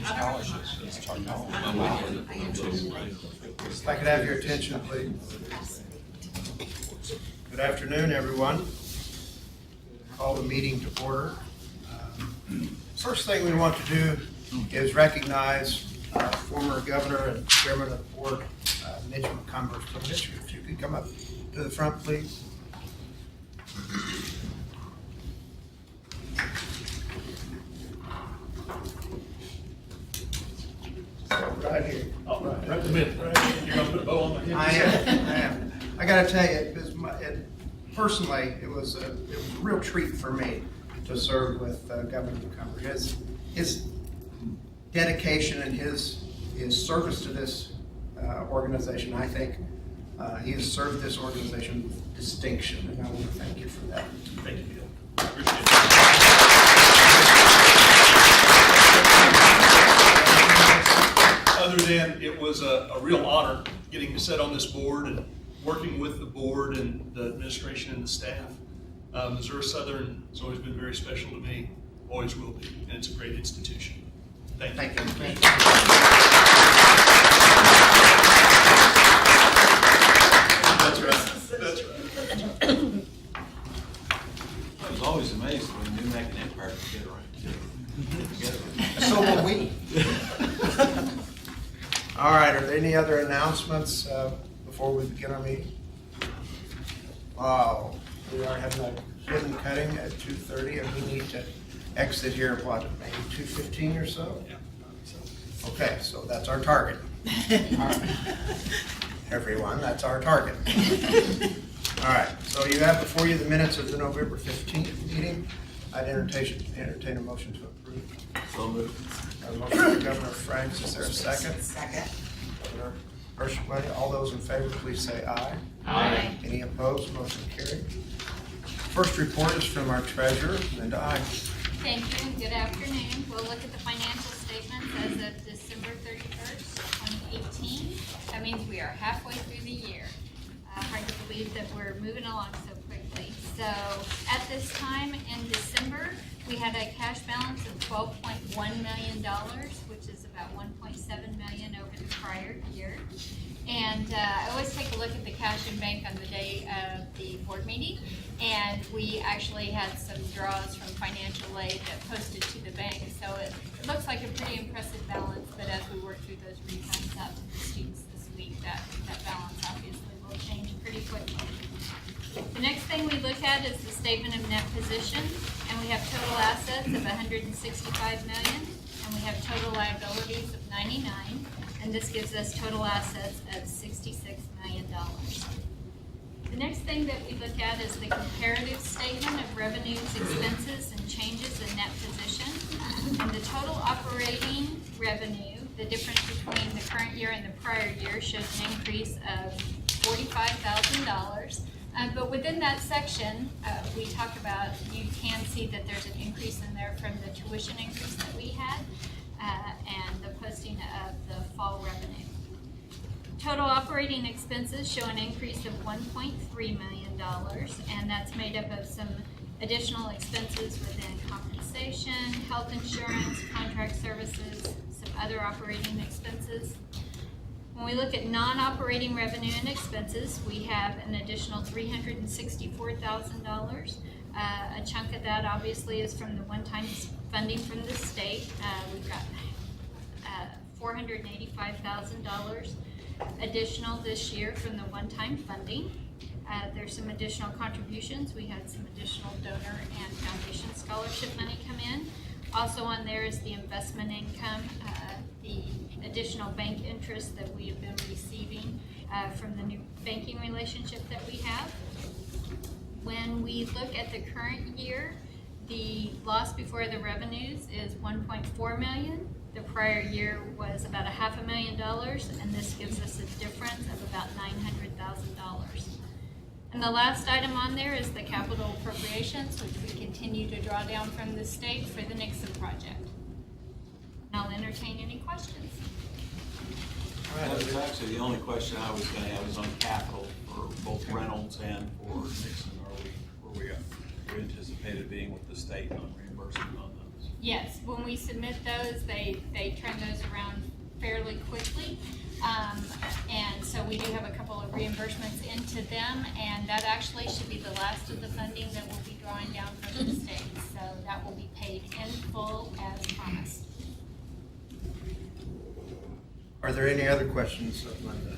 If I could have your attention, please. Good afternoon, everyone. Call the meeting to order. First thing we want to do is recognize former governor and chairman of the board, Mitch McCumbers. So Mitch, if you could come up to the front, please. Right here. Oh, right in the middle. You're gonna put a bow on my head? I am. I gotta tell you, personally, it was a real treat for me to serve with Governor McCumber. His dedication and his service to this organization, I think he has served this organization with distinction, and I want to thank you for that. Thank you, Bill. I appreciate it. Other than it was a real honor getting to sit on this board and working with the board and the administration and the staff. Missouri Southern has always been very special to me, always will be, and it's a great institution. Thank you. Thank you. That's right. That's right. I was always amazed when New Mac and Empire could get together. So will we. All right, are there any other announcements before we begin our meeting? Wow, we are having a ribbon cutting at 2:30, and we need to exit here at what, maybe 2:15 or so? Yeah. Okay, so that's our target. Everyone, that's our target. All right, so you have before you the minutes of the November 15th meeting. I'd entertain a motion to approve. So moved. A motion by Governor Franks, is there a second? Second. Governor Hirschman, all those in favor, please say aye. Aye. Any opposed? Motion carried. First report is from our treasurer, Linda I. Thank you and good afternoon. We'll look at the financial statements as of December 31st, 2018. That means we are halfway through the year. Hard to believe that we're moving along so quickly. So at this time in December, we had a cash balance of $12.1 million, which is about $1.7 million over the prior year. And I always take a look at the cash in bank on the day of the board meeting. And we actually had some draws from financial aid that posted to the bank. So it looks like a pretty impressive balance, but as we work through those refunds out to the students this week, that balance obviously will change pretty quickly. The next thing we look at is the statement of net position, and we have total assets of $165 million, and we have total liabilities of $99, and this gives us total assets of $66 million. The next thing that we look at is the comparative statement of revenues, expenses, and changes in net position. And the total operating revenue, the difference between the current year and the prior year, shows an increase of $45,000. But within that section, we talk about, you can see that there's an increase in there from the tuition increase that we had and the posting of the fall revenue. Total operating expenses show an increase of $1.3 million, and that's made up of some additional expenses within compensation, health insurance, contract services, some other operating expenses. When we look at non-operating revenue and expenses, we have an additional $364,000. A chunk of that obviously is from the one-time funding from the state. We've got $485,000 additional this year from the one-time funding. There's some additional contributions. We had some additional donor and foundation scholarship money come in. Also on there is the investment income, the additional bank interest that we have been receiving from the new banking relationship that we have. When we look at the current year, the loss before the revenues is $1.4 million. The prior year was about $500,000, and this gives us a difference of about $900,000. And the last item on there is the capital appropriations, which we continue to draw down from the state for the Nixon project. And I'll entertain any questions. That was actually the only question I was going to have is on capital for both Reynolds and for Nixon. Are we anticipated being with the state on reimbursement on those? Yes, when we submit those, they turn those around fairly quickly. And so we do have a couple of reimbursements into them, and that actually should be the last of the funding that we'll be drawing down from the state. So that will be paid in full as promised. Are there any other questions of Linda?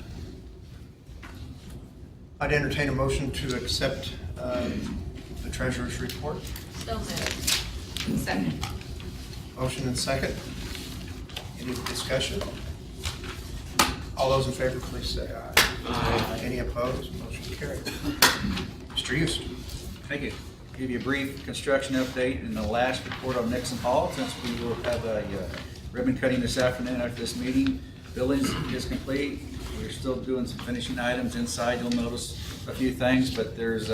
I'd entertain a motion to accept the treasurer's report. So moved. Second. Motion and second. Any discussion? All those in favor, please say aye. Aye. Any opposed? Motion carried. Mr. Houston. Thank you. Give you a brief construction update in the last report on Nixon Hall, since we will have a ribbon cutting this afternoon after this meeting. Building is complete. We're still doing some finishing items inside. You'll notice a few things, but there's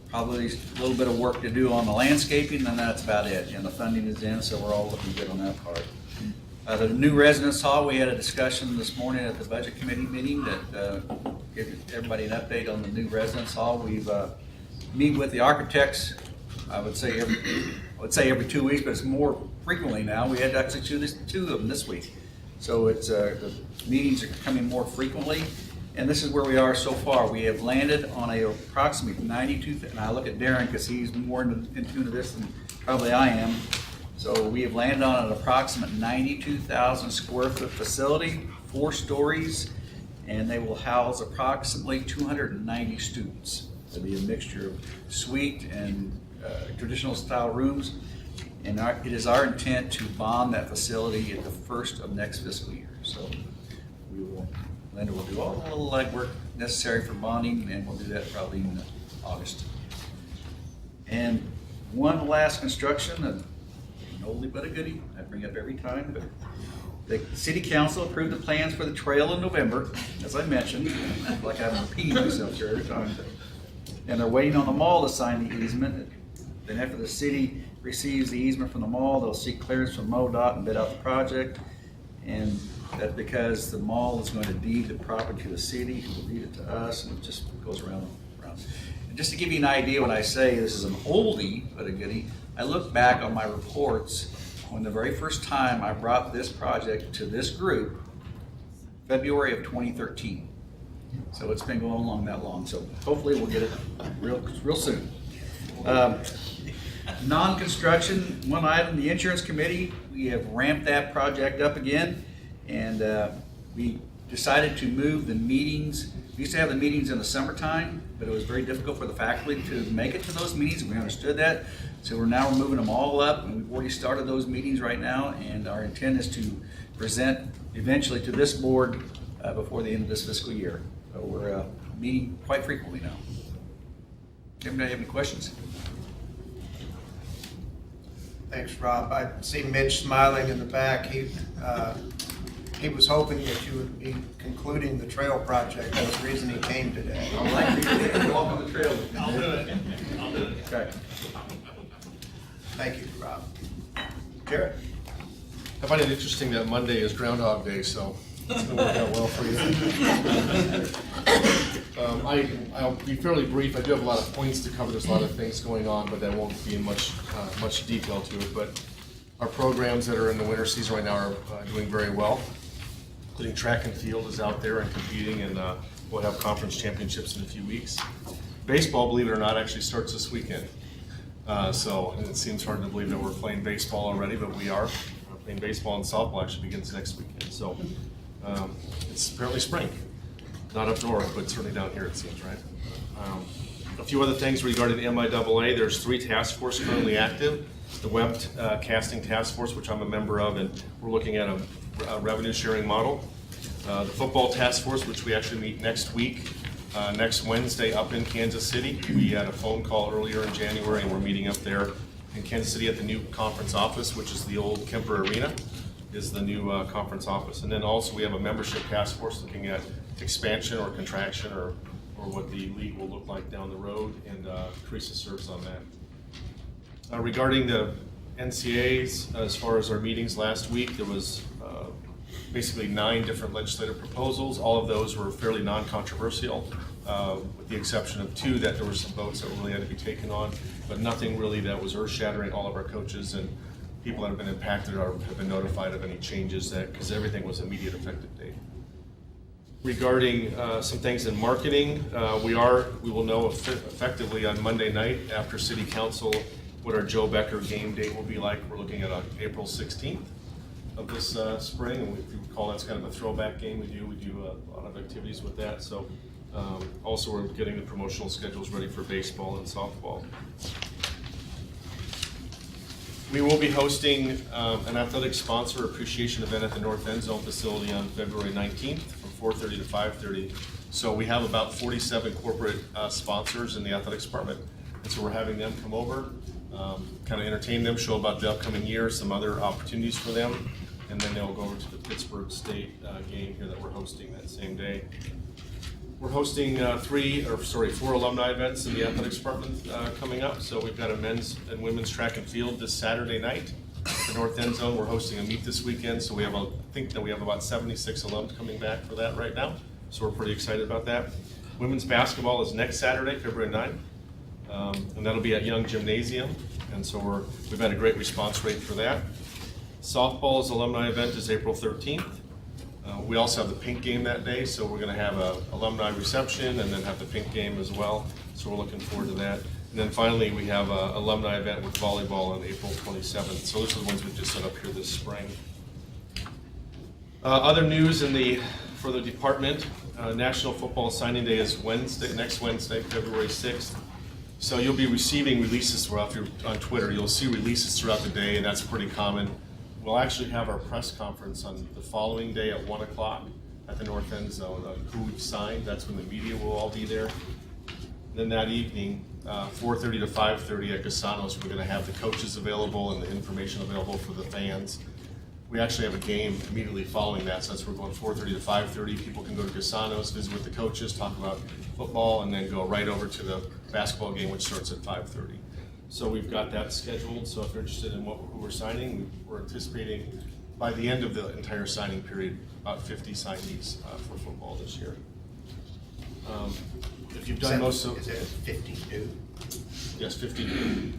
probably a little bit of work to do on the landscaping, and that's about it. And the funding is in, so we're all looking good on that part. The new residence hall, we had a discussion this morning at the budget committee meeting that gave everybody an update on the new residence hall. We've meet with the architects, I would say every 2 weeks, but it's more frequently now. We had actually two of them this week. So it's the meetings are coming more frequently, and this is where we are so far. We have landed on a approximately 92, and I look at Darren because he's more in tune to this than probably I am. So we have landed on an approximate 92,000 square foot facility, 4 stories, and they will house approximately 290 students. It'll be a mixture of suite and traditional style rooms. And it is our intent to bond that facility at the first of next fiscal year. So Linda will do all the little legwork necessary for bonding, and we'll do that probably in August. And one last construction, an oldie but a goodie, I bring it up every time, but the city council approved the plans for the trail in November, as I mentioned. I feel like I'm repeating myself here every time. And they're waiting on the mall to sign the easement. Then after the city receives the easement from the mall, they'll seek clearance from MoDOT and bid out the project. And that's because the mall is going to deed the property to the city, who will deed it to us, and it just goes around and around. And just to give you an idea, when I say this is an oldie but a goodie, I look back on my reports when the very first time I brought this project to this group, February of 2013. So it's been going along that long. So hopefully we'll get it real soon. Non-construction, one item, the insurance committee, we have ramped that project up again, and we decided to move the meetings. We used to have the meetings in the summertime, but it was very difficult for the faculty to make it to those meetings, and we understood that. So we're moving them all up, and we've already started those meetings right now, and our intent is to present eventually to this board before the end of this fiscal year. So we're meeting quite frequently now. Anybody have any questions? Thanks, Rob. I see Mitch smiling in the back. He was hoping that you would be concluding the trail project. That's the reason he came today. I'd like to walk on the trail. I'll do it. I'll do it. Okay. Thank you, Rob. Jared? I find it interesting that Monday is Groundhog Day, so it's going to work out well for you. I'll be fairly brief. I do have a lot of points to cover. There's a lot of things going on, but I won't be in much detail to it. But our programs that are in the winter season right now are doing very well, including track and field is out there and competing, and we'll have conference championships in a few weeks. Baseball, believe it or not, actually starts this weekend. And it seems hard to believe that we're playing baseball already, but we are. We're playing baseball, and softball actually begins next weekend. So it's apparently spring. Not up north, but certainly down here it seems, right? A few other things regarding the MIAA. There's 3 task forces currently active. The web casting task force, which I'm a member of, and we're looking at a revenue sharing model. The football task force, which we actually meet next week. Next Wednesday up in Kansas City. We had a phone call earlier in January, and we're meeting up there in Kansas City at the new conference office, which is the old Kemper Arena, is the new conference office. And then also we have a membership task force looking at expansion or contraction or what the league will look like down the road, and Teresa serves on that. Regarding the NCAAs, as far as our meetings last week, there was basically 9 different legislative proposals. All of those were fairly non-controversial, with the exception of 2 that there were some votes that really had to be taken on, but nothing really that was earth-shattering. All of our coaches and people that have been impacted have been notified of any changes because everything was immediate effective date. Regarding some things in marketing, we will know effectively on Monday night after City Council what our Joe Becker game day will be like. We're looking at April 16th of this spring, and if you recall, that's kind of a throwback game we do a lot of activities with that. So also we're getting the promotional schedules ready for baseball and softball. We will be hosting an athletic sponsor appreciation event at the North End Zone facility on February 19th from 4:30 to 5:30. So we have about 47 corporate sponsors in the athletics department, and so we're having them come over, kind of entertain them, show about the upcoming year, some other opportunities for them, and then they'll go over to the Pittsburgh State game here that we're hosting that same day. We're hosting 4 alumni events in the athletics department coming up. So we've got a men's and women's track and field this Saturday night at the North End Zone. We're hosting a meet this weekend, so I think that we have about 76 alums coming back for that right now. So we're pretty excited about that. Women's basketball is next Saturday, February 9th, and that'll be at Young Gymnasium. And so we've had a great response rate for that. Softball's alumni event is April 13th. We also have the pink game that day, so we're going to have a alumni reception and then have the pink game as well. So we're looking forward to that. And then finally, we have an alumni event with volleyball on April 27th. So those are the ones we just set up here this spring. Other news for the department, National Football Signing Day is next Wednesday, February 6th. So you'll be receiving releases throughout, if you're on Twitter, you'll see releases throughout the day, and that's pretty common. We'll actually have our press conference on the following day at 1 o'clock at the North End Zone on who we've signed. That's when the media will all be there. Then that evening, 4:30 to 5:30 at Casanos, we're going to have the coaches available and the information available for the fans. We actually have a game immediately following that, so that's we're going 4:30 to 5:30. People can go to Casanos, visit with the coaches, talk about football, and then go right over to the basketball game, which starts at 5:30. So we've got that scheduled, so if you're interested in who we're signing, we're anticipating by the end of the entire signing period, about 50 signees for football this year. If you've done most of... Is it 52? Yes, 52.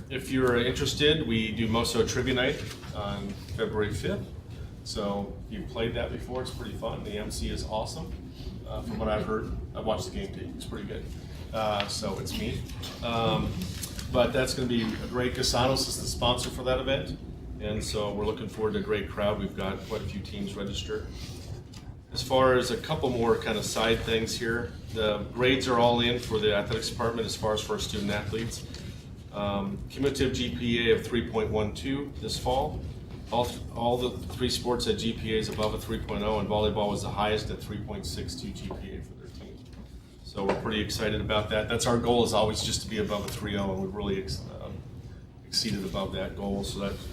If you're interested, we do Moso Trivia Night on February 5th. So if you've played that before, it's pretty fun. The MC is awesome. From what I've heard, I've watched the game too. It's pretty good. So it's me. But that's going to be a great. Casanos is the sponsor for that event. And so we're looking forward to a great crowd. We've got quite a few teams registered. As far as a couple more kind of side things here, the grades are all in for the athletics department as far as for our student athletes. Cumulative GPA of 3.12 this fall. All the three sports had GPAs above a 3.0, and volleyball was the highest at 3.62 GPA for their team. So we're pretty excited about that. That's our goal, is always just to be above a 3.0, and we've really exceeded above that goal. So that's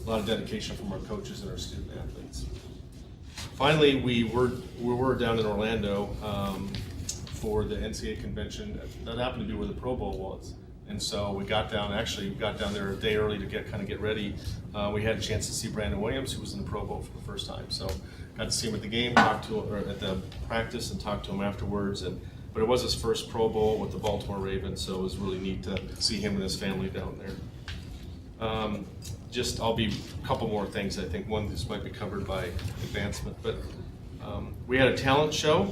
a lot of dedication from our coaches and our student athletes. Finally, we were down in Orlando for the NCAA convention. That happened to be where the Pro Bowl was. And so we got down there a day early to get ready. We had a chance to see Brandon Williams, who was in the Pro Bowl for the first time. So got to see him at the game, talked to him at the practice, and talked to him afterwards. But it was his first Pro Bowl with the Baltimore Ravens, so it was really neat to see him and his family down there. I'll be a couple more things. I think one, this might be covered by advancement, but we had a talent show.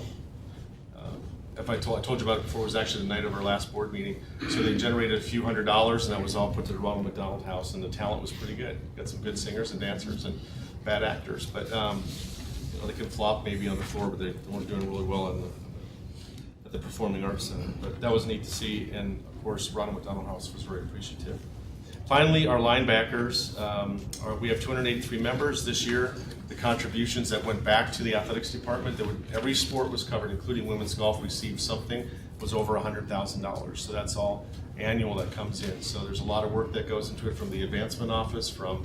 If I told you about it before, it was actually the night of our last board meeting. So they generated a few $100s, and that was all put to the Ronald McDonald House, and the talent was pretty good. Got some good singers and dancers and bad actors, but they could flop maybe on the floor, but they weren't doing really well at the Performing Arts Center. But that was neat to see, and of course, Ronald McDonald House was very appreciative. Finally, our linebackers, we have 283 members this year. The contributions that went back to the athletics department, every sport was covered, including women's golf, received something, was over $100,000. So that's all annual that comes in. So there's a lot of work that goes into it from the advancement office, from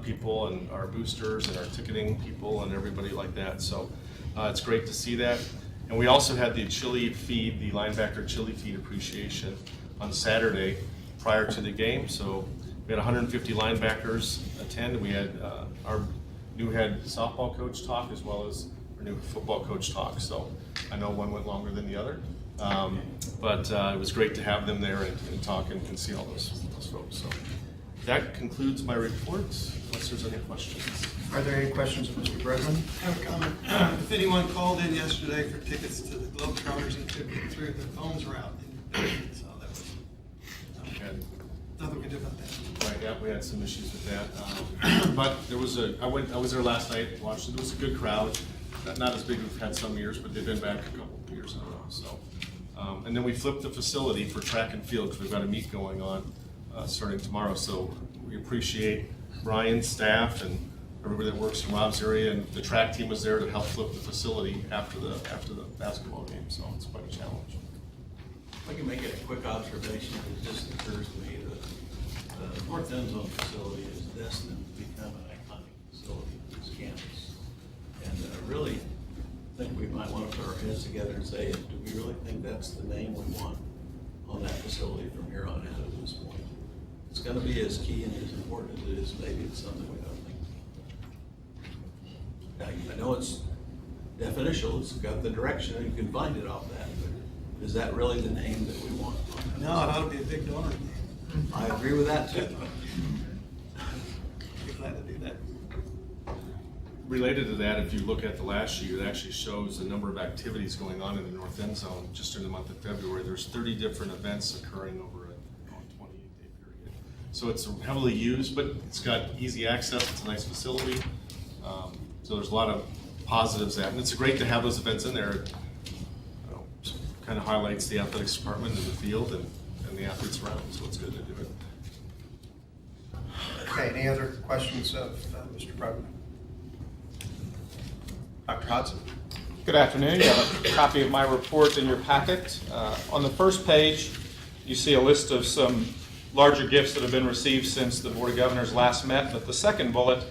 people and our boosters and our ticketing people and everybody like that. So it's great to see that. And we also had the chili feed, the linebacker chili feed appreciation on Saturday prior to the game. So we had 150 linebackers attend. We had our new head softball coach talk, as well as our new football coach talk. So I know one went longer than the other, but it was great to have them there and talk and see all those folks. So that concludes my report, unless there's any questions. Are there any questions of Mr. Bregman? I have a comment. If anyone called in yesterday for tickets to the Globetrotters and couldn't get through, the phones were out. So that was, And, nothing we could do about that. right, yeah, we had some issues with that. But there was I was there last night, watched it. It was a good crowd. Not as big as we've had some years, but they've been back a couple of years in a row, so. And then we flipped the facility for track and field, because we've got a meet going on, starting tomorrow. So we appreciate Brian's staff and everybody that works in Rob's area, and the track team was there to help flip the facility after the basketball game, so it's quite a challenge. If I can make it a quick observation, it just occurs to me that the North End Zone facility is destined to become an iconic facility on this campus. And I really think we might want to put our heads together and say, do we really think that's the name we want on that facility from here on out at this point? It's going to be as key and as important as it is maybe it's something we don't think. Now, I know it's definitional, it's got the direction, and you can find it off that, but is that really the name that we want? No, it ought to be a big donor. I agree with that too. Be glad to do that. Related to that, if you look at the last year, it actually shows the number of activities going on in the North End Zone just during the month of February. There's 30 different events occurring over a 28-day period. So it's heavily used, but it's got easy access. It's a nice facility. So there's a lot of positives that, and it's great to have those events in there. Kind of highlights the athletics department and the field and the athletes around, so it's good to do it. Okay, any other questions of Mr. Bregman? Dr. Hodson? Good afternoon. You have a copy of my report in your packet. On the first page, you see a list of some larger gifts that have been received since the Board of Governors last met. But the second bullet,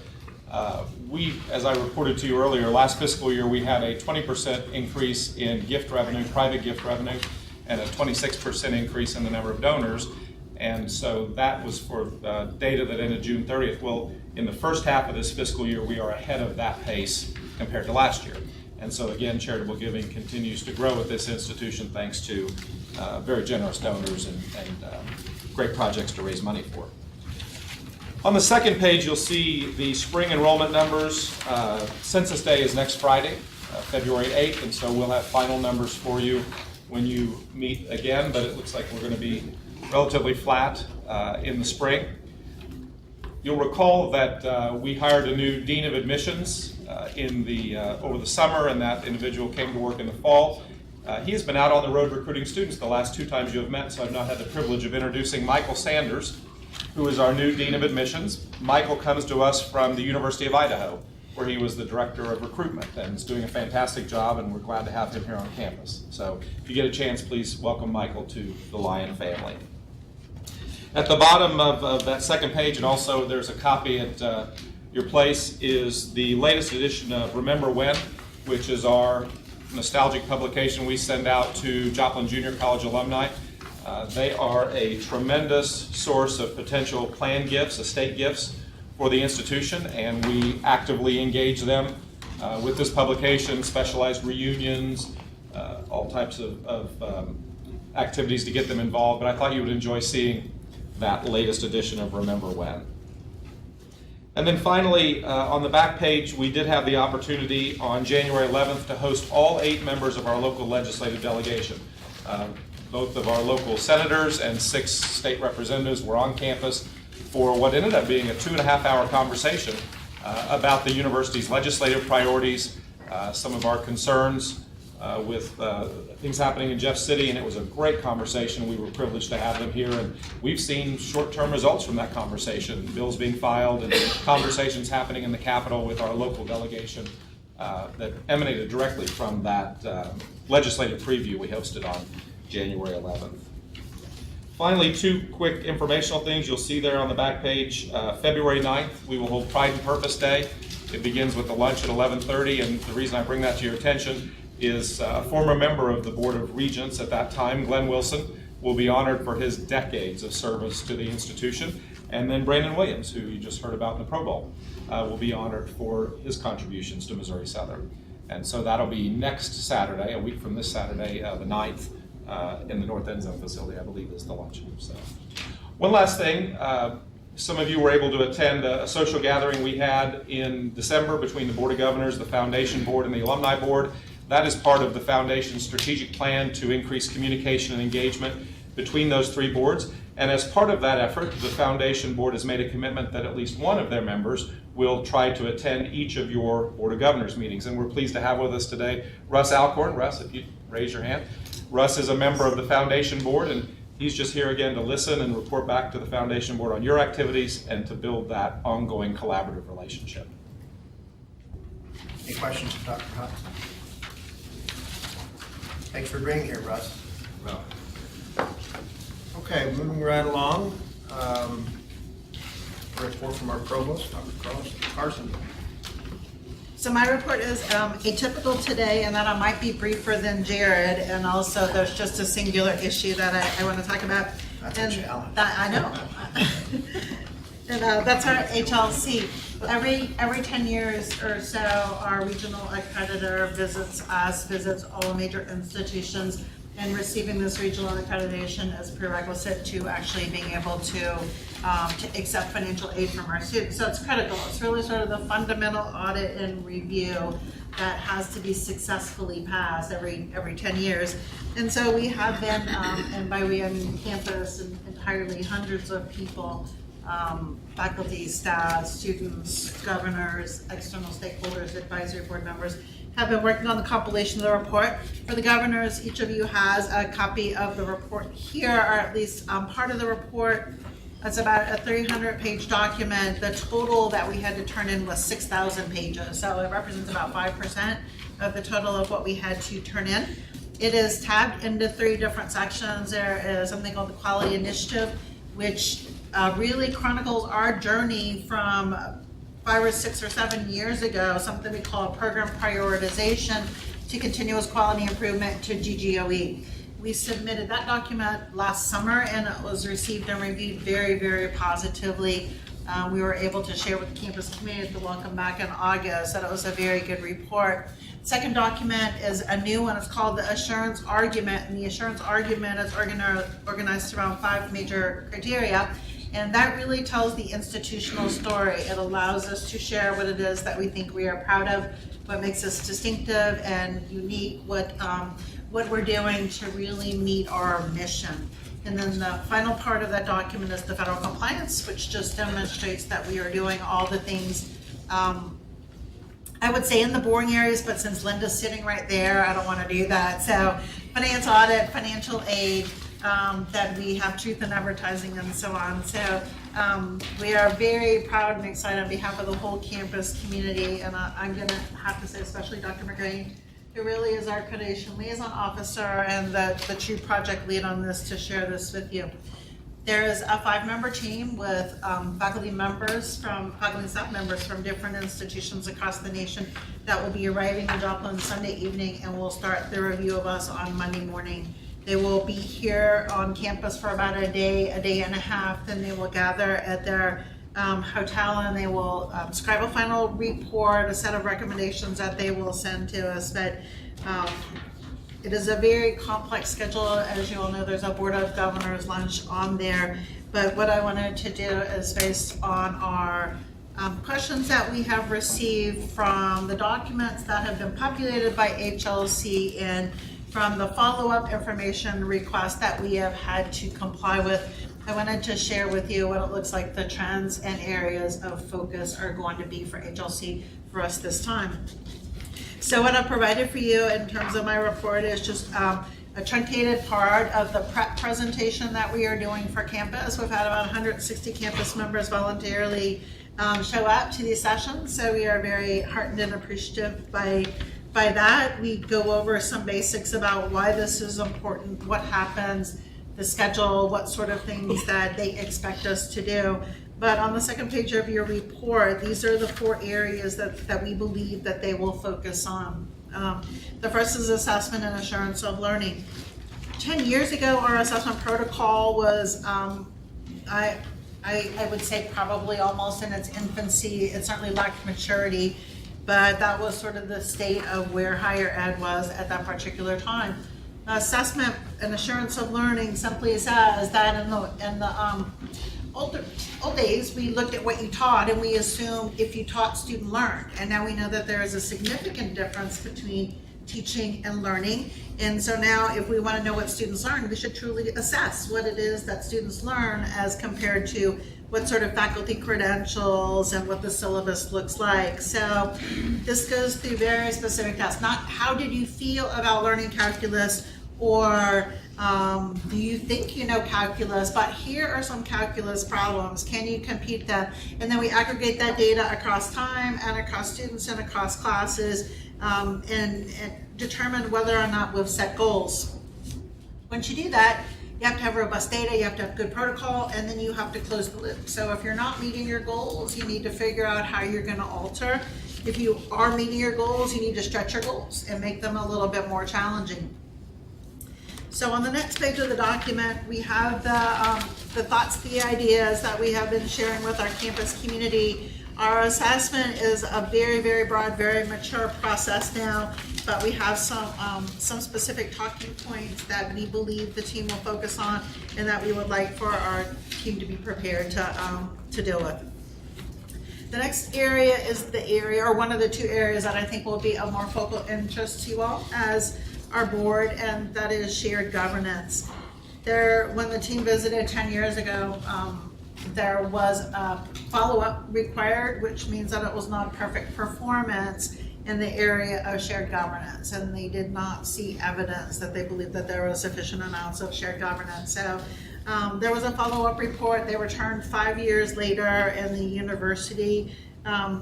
as I reported to you earlier, last fiscal year we had a 20% increase in gift revenue, private gift revenue, and a 26% increase in the number of donors. And so that was for data that ended June 30th. Well, in the first half of this fiscal year, we are ahead of that pace compared to last year. And so again, charitable giving continues to grow at this institution thanks to very generous donors and great projects to raise money for. On the second page, you'll see the spring enrollment numbers. Census Day is next Friday, February 8th, and so we'll have final numbers for you when you meet again, but it looks like we're going to be relatively flat in the spring. You'll recall that we hired a new Dean of Admissions over the summer, and that individual came to work in the fall. He has been out on the road recruiting students the last two times you have met, so I've not had the privilege of introducing Michael Sanders, who is our new Dean of Admissions. Michael comes to us from the University of Idaho, where he was the Director of Recruitment and is doing a fantastic job, and we're glad to have him here on campus. So if you get a chance, please welcome Michael to the Lion family. At the bottom of that second page, and also there's a copy at your place, is the latest edition of Remember When, which is our nostalgic publication we send out to Joplin Junior College alumni. They are a tremendous source of potential planned gifts, estate gifts for the institution, and we actively engage them with this publication, specialized reunions, all types of activities to get them involved. But I thought you would enjoy seeing that latest edition of Remember When. And then finally, on the back page, we did have the opportunity on January 11th to host all 8 members of our local legislative delegation. Both of our local senators and 6 state representatives were on campus for what ended up being a 2.5-hour conversation about the university's legislative priorities, some of our concerns with things happening in Jeff City, and it was a great conversation. We were privileged to have them here, and we've seen short-term results from that conversation, bills being filed and conversations happening in the Capitol with our local delegation that emanated directly from that legislative preview we hosted on January 11th. Finally, 2 quick informational things you'll see there on the back page. February 9th, we will hold Pride and Purpose Day. It begins with the lunch at 11:30, and the reason I bring that to your attention is a former member of the Board of Regents at that time, Glenn Wilson, will be honored for his decades of service to the institution. And then Brandon Williams, who you just heard about in the Pro Bowl, will be honored for his contributions to Missouri Southern. And so that'll be next Saturday, a week from this Saturday, the 9th, in the North End Zone facility, I believe is the luncheon. So, one last thing, Some of you were able to attend a social gathering we had in December between the Board of Governors, the Foundation Board, and the Alumni Board. That is part of the Foundation's strategic plan to increase communication and engagement between those three boards. And as part of that effort, the Foundation Board has made a commitment that at least one of their members will try to attend each of your Board of Governors meetings. And we're pleased to have with us today Russ Alcorn. Russ, if you'd raise your hand. Russ is a member of the Foundation Board, and he's just here again to listen and report back to the Foundation Board on your activities and to build that ongoing collaborative relationship. Any questions for Dr. Hudson? Thanks for being here, Russ. Okay, moving right along. Report from our provost, Dr. Carson. So my report is atypical today, and that I might be briefer than Jared, and also there's just a singular issue that I want to talk about. That's and a challenge. I know. And that's our HLC. Every 10 years or so, our regional accreditor visits us, visits all major institutions, and receiving this regional accreditation is prerequisite to actually being able to accept financial aid from our students. So it's critical. It's really sort of the fundamental audit and review that has to be successfully passed every 10 years. And so we have been, and by we I mean campus and entirely hundreds of people, faculty, staff, students, governors, external stakeholders, advisory board members, have been working on the compilation of the report. For the governors, each of you has a copy of the report here, or at least part of the report. It's about a 300-page document. The total that we had to turn in was 6,000 pages, so it represents about 5% of the total of what we had to turn in. It is tabbed into 3 different sections. There is something called the Quality Initiative, which really chronicles our journey from 5 or 6 or 7 years ago, something we call program prioritization, to continuous quality improvement to GGOE. We submitted that document last summer, and it was received and reviewed very, very positively. We were able to share with the campus community the welcome back in August, that it was a very good report. Second document is a new one. It's called the Assurance Argument, and the Assurance Argument is organized around 5 major criteria. And that really tells the institutional story. It allows us to share what it is that we think we are proud of, what makes us distinctive and unique, what we're doing to really meet our mission. And then the final part of that document is the federal compliance, which just demonstrates that we are doing all the things, I would say in the boring areas, but since Linda's sitting right there, I don't want to do that. So finance audit, financial aid, that we have truth in advertising and so on. So we are very proud and excited on behalf of the whole campus community, and I'm going to have to say especially Dr. McGrane, who really is our accreditation liaison officer and the true project lead on this, to share this with you. There is a 5-member team with faculty and staff members from different institutions across the nation that will be arriving in Joplin Sunday evening, and will start the review of us on Monday morning. They will be here on campus for about a day and a half. Then they will gather at their hotel, and they will scribe a final report, a set of recommendations that they will send to us. But it is a very complex schedule. As you all know, there's a Board of Governors lunch on there. But what I wanted to do is, based on our questions that we have received from the documents that have been populated by HLC and from the follow-up information requests that we have had to comply with, I wanted to share with you what it looks like the trends and areas of focus are going to be for HLC for us this time. So what I've provided for you in terms of my report is just a truncated part of the prep presentation that we are doing for campus. We've had about 160 campus members voluntarily show up to these sessions, so we are very heartened and appreciative by that. We go over some basics about why this is important, what happens, the schedule, what sort of things that they expect us to do. But on the second page of your report, these are the 4 areas that we believe that they will focus on. The first is assessment and assurance of learning. 10 years ago, our assessment protocol was, I would say probably almost in its infancy. It certainly lacked maturity, but that was sort of the state of where higher ed was at that particular time. Assessment and assurance of learning simply says that in the old days, we looked at what you taught and we assumed if you taught, student learned. And now we know that there is a significant difference between teaching and learning. And so now if we want to know what students learn, we should truly assess what it is that students learn as compared to what sort of faculty credentials and what the syllabus looks like. So this goes through very specific tests, not how did you feel about learning calculus, or do you think you know calculus, but here are some calculus problems. Can you compute them? And then we aggregate that data across time and across students and across classes, and determine whether or not we've set goals. Once you do that, you have to have robust data, you have to have good protocol, and then you have to close the loop. So if you're not meeting your goals, you need to figure out how you're going to alter. If you are meeting your goals, you need to stretch your goals and make them a little bit more challenging. So on the next page of the document, we have the thoughts, the ideas that we have been sharing with our campus community. Our assessment is a very, very broad, very mature process now, but we have some specific talking points that we believe the team will focus on and that we would like for our team to be prepared to deal with. The next area is the area, or one of the two areas that I think will be of more focal interest to you all as our board, and that is shared governance. When the team visited 10 years ago, there was a follow-up required, which means that it was not perfect performance in the area of shared governance, and they did not see evidence that they believed that there was sufficient amounts of shared governance. So there was a follow-up report. They returned 5 years later, and the university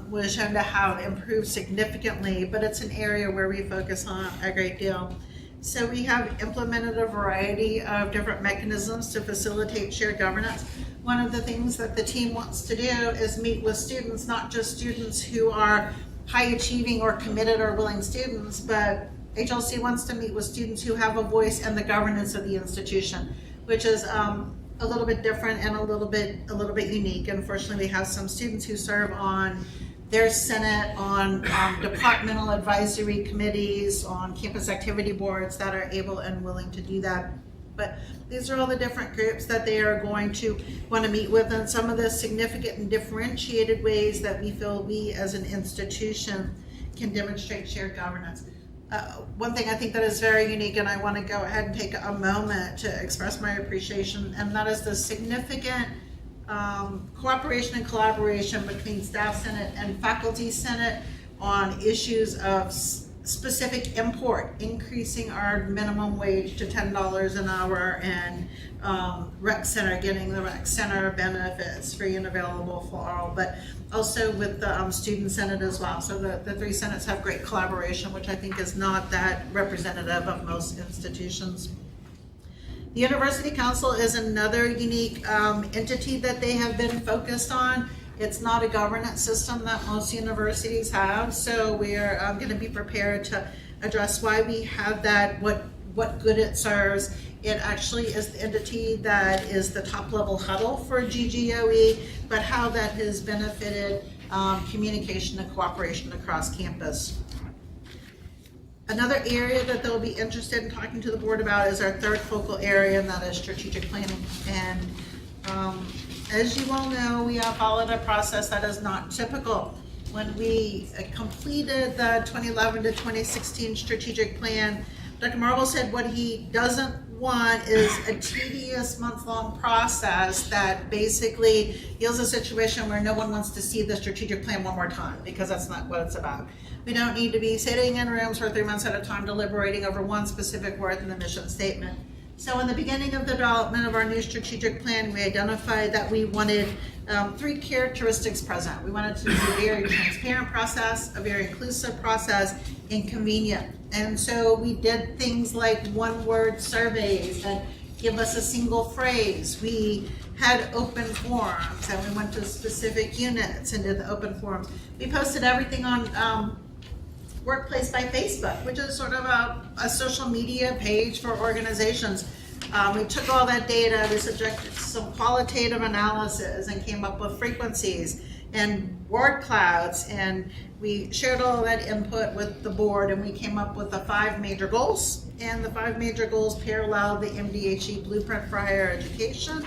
was shown to have improved significantly, but it's an area where we focus on a great deal. So we have implemented a variety of different mechanisms to facilitate shared governance. One of the things that the team wants to do is meet with students, not just students who are high achieving or committed or willing students, but HLC wants to meet with students who have a voice in the governance of the institution, which is a little bit different and a little bit unique. Unfortunately, we have some students who serve on their Senate, on departmental advisory committees, on campus activity boards that are able and willing to do that. But these are all the different groups that they are going to want to meet with, and some of the significant and differentiated ways that we feel we as an institution can demonstrate shared governance. One thing I think that is very unique, and I want to go ahead and take a moment to express my appreciation, and that is the significant cooperation and collaboration between Staff Senate and Faculty Senate on issues of specific import, increasing our minimum wage to $10 an hour, and Rec Center, getting the Rec Center benefits free and available for all, but also with the Student Senate as well. So the three Senates have great collaboration, which I think is not that representative of most institutions. The University Council is another unique entity that they have been focused on. It's not a governance system that most universities have, so we are going to be prepared to address why we have that, what good it serves. It actually is the entity that is the top level huddle for GGOE, but how that has benefited communication and cooperation across campus. Another area that they'll be interested in talking to the board about is our third focal area, and that is strategic planning. And as you all know, we have followed a process that is not typical. When we completed the 2011 to 2016 strategic plan, Dr. Marble said what he doesn't want is a tedious month-long process that basically yields a situation where no one wants to see the strategic plan one more time, because that's not what it's about. We don't need to be sitting in rooms for 3 months at a time deliberating over one specific word in the mission statement. So in the beginning of the development of our new strategic plan, we identified that we wanted 3 characteristics present. We wanted to be a very transparent process, a very inclusive process, and convenient. And so we did things like one-word surveys that give us a single phrase. We had open forums, and we went to specific units and did the open forums. We posted everything on Workplace by Facebook, which is sort of a social media page for organizations. We took all that data, we subjected to some qualitative analysis and came up with frequencies and word clouds, and we shared all that input with the board, and we came up with the 5 major goals. And the 5 major goals parallel the MDHE blueprint for higher education.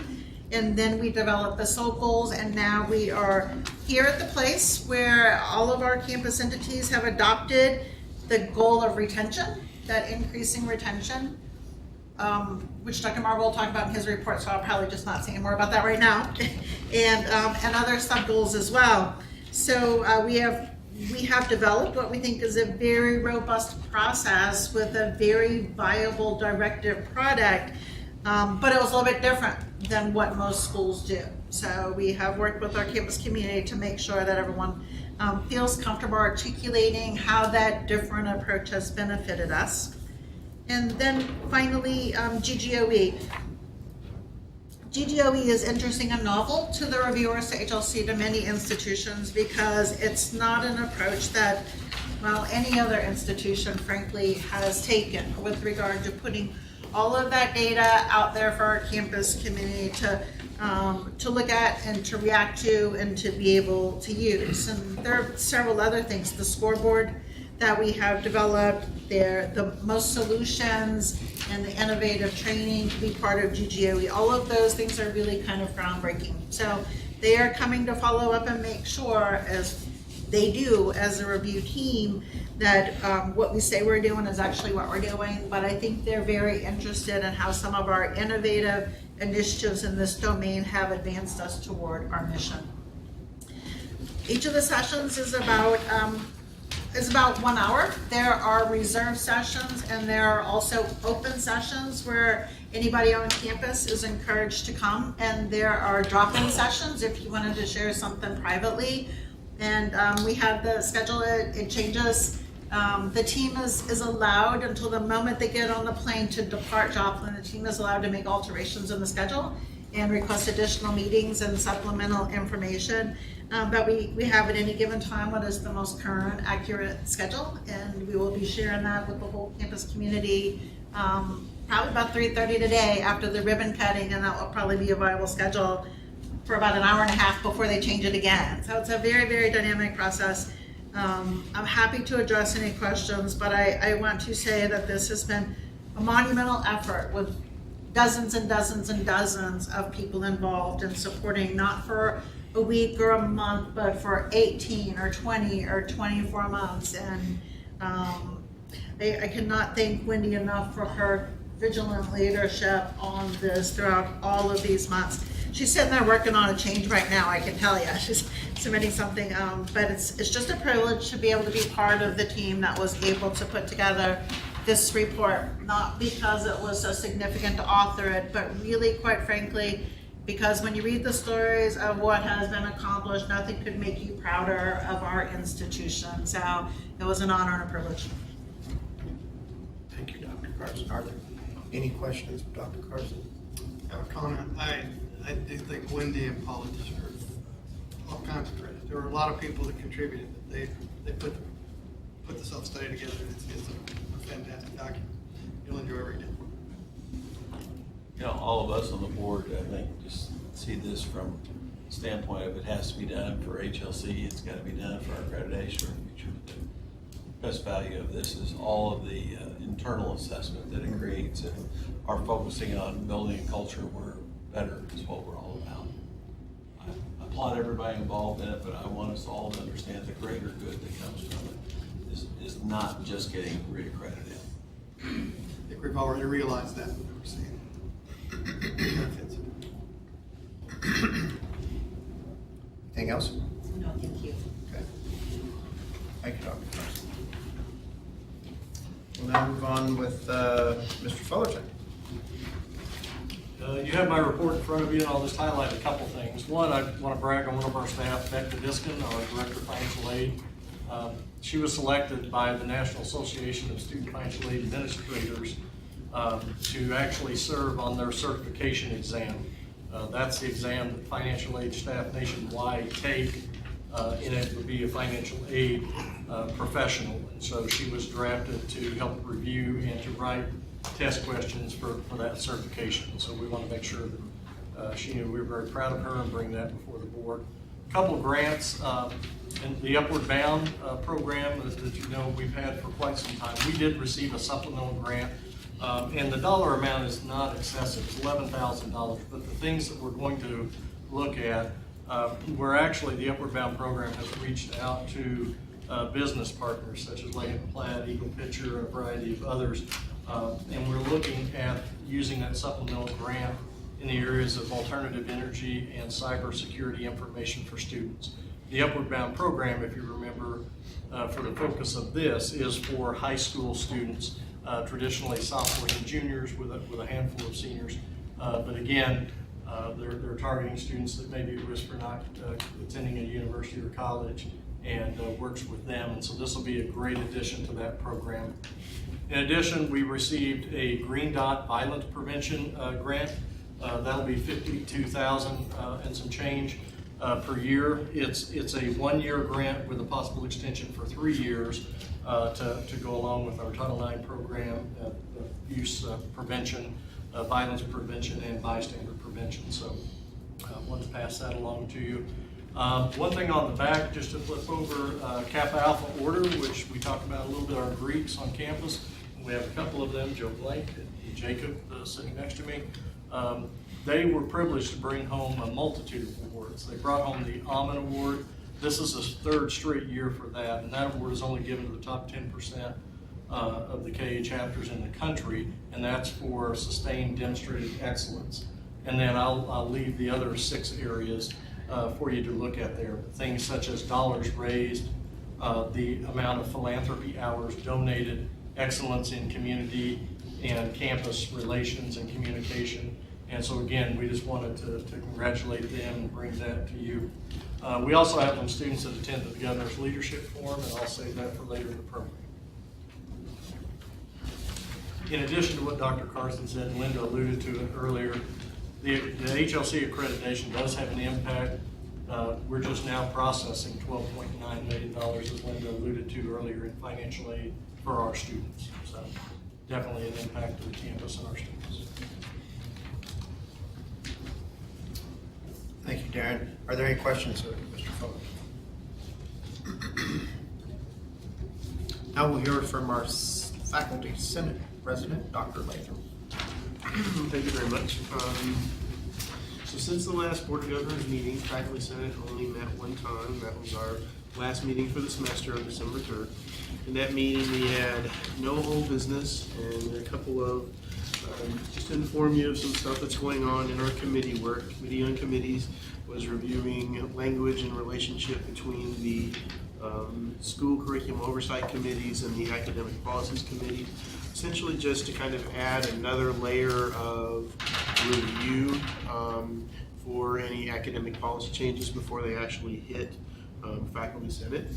And then we developed the SOL goals, and now we are here at the place where all of our campus entities have adopted the goal of retention, that increasing retention, which Dr. Marvel will talk about in his report, so I'll probably just not say any more about that right now, and other sub goals as well. So we have developed what we think is a very robust process with a very viable directive product, but it was a little bit different than what most schools do. So we have worked with our campus community to make sure that everyone feels comfortable articulating how that different approach has benefited us. And then finally, GGOE. GGOE is interesting and novel to the reviewers, to HLC, to many institutions, because it's not an approach that, well, any other institution, frankly, has taken with regard to putting all of that data out there for our campus community to look at and to react to and to be able to use. And there are several other things. The scoreboard that we have developed, the most solutions and the innovative training to be part of GGOE. All of those things are really kind of groundbreaking. So they are coming to follow up and make sure, as they do as a review team, that what we say we're doing is actually what we're doing. But I think they're very interested in how some of our innovative initiatives in this domain have advanced us toward our mission. Each of the sessions is about 1 hour. There are reserved sessions, and there are also open sessions where anybody on campus is encouraged to come, and there are drop-in sessions if you wanted to share something privately. And we have the schedule, it changes. The team is allowed until the moment they get on the plane to depart Joplin. The team is allowed to make alterations in the schedule and request additional meetings and supplemental information. But we have at any given time what is the most current, accurate schedule, and we will be sharing that with the whole campus community probably about 3:30 today after the ribbon cutting, and that will probably be a viable schedule for about an hour and a half before they change it again. So it's a very, very dynamic process. I'm happy to address any questions, but I want to say that this has been a monumental effort with dozens and dozens and dozens of people involved in supporting, not for a week or a month, but for 18 or 20 or 24 months. And I cannot thank Wendy enough for her vigilant leadership on this throughout all of these months. She's sitting there working on a change right now, I can tell you. She's submitting something, but it's just a privilege to be able to be part of the team that was able to put together this report, not because it was so significant to author it, but really, quite frankly, because when you read the stories of what has been accomplished, nothing could make you prouder of our institution. So it was an honor and a privilege. Thank you, Dr. Carson. Are there any questions for Dr. Carson? I have a comment. I do think Wendy and Paula deserve all kinds of credit. There were a lot of people that contributed. They put the self-study together. It's a fantastic document. You'll enjoy reading it. You know, all of us on the board, I think, just see this from the standpoint of it has to be done for HLC, it's got to be done for our accreditation or future. The best value of this is all of the internal assessment that it creates, and our focusing on building a culture where better is what we're all about. I applaud everybody involved in it, but I want us all to understand the greater good that comes from it is not just getting reaccredited. I think we've already realized that. We're seeing benefits. Anything else? No, thank you. Okay. Thank you, Dr. Carson. We'll now move on with Mr. Fullerton. You have my report in front of you, and I'll just highlight a couple things. One, I want to brag on one of our staff, Becca Diskin, our Director of Financial Aid. She was selected by the National Association of Student Financial Aid Administrators to actually serve on their certification exam. That's the exam that financial aid staff nationwide take, and it would be a financial aid professional. And so she was drafted to help review and to write test questions for that certification. So we want to make sure that she knew we were very proud of her and bring that before the board. A couple of grants in the Upward Bound program that you know we've had for quite some time. We did receive a supplemental grant And the dollar amount is not excessive, it's $11,000, but the things that we're going to look at, we're actually, the Upward Bound program has reached out to business partners such as Leggett & Platt, Eagle Pitcher, and a variety of others. And we're looking at using that supplemental grant in the areas of alternative energy and cybersecurity information for students. The Upward Bound program, if you remember, for the focus of this, is for high school students, traditionally sophomores and juniors with a handful of seniors. But again, they're targeting students that may be at risk for not attending a university or college, and works with them. And so this will be a great addition to that program. In addition, we received a Green Dot Violence Prevention grant. That'll be $52,000 and some change per year. It's a one-year grant with a possible extension for 3 years to go along with our Title IX program, abuse prevention, violence prevention, and bystander prevention. So I wanted to pass that along to you. One thing on the back, just to flip over, Kappa Alpha Order, which we talked about a little bit, our Greeks on campus. We have a couple of them, Joe Blake and Jacob sitting next to me. They were privileged to bring home a multitude of awards. They brought home the Amen Award. This is the 3rd straight year for that, and that award is only given to the top 10% of the KA chapters in the country, and that's for sustained demonstrated excellence. And then I'll leave the other 6 areas for you to look at there. Things such as dollars raised, the amount of philanthropy hours donated, excellence in community and campus relations and communication. And so again, we just wanted to congratulate them and bring that to you. We also have some students that attended the Governor's Leadership Forum, and I'll save that for later in the program. In addition to what Dr. Carson said, and Linda alluded to it earlier, the HLC accreditation does have an impact. We're just now processing $12.9 million, as Linda alluded to earlier, in financial aid for our students. So definitely an impact to the campus and our students. Thank you, Darren. Are there any questions of Mr. Fuller? Now we'll hear from our Faculty Senate President, Dr. Latham. Thank you very much. So since the last Board of Governors meeting, Faculty Senate only met one time. That was our last meeting for the semester on December 3rd. In that meeting, we had no whole business and a couple of, just to inform you of some stuff that's going on in our committee work. Committee on Committees was reviewing language and relationship between the school curriculum oversight committees and the academic policies committee. Essentially just to kind of add another layer of review for any academic policy changes before they actually hit Faculty Senate.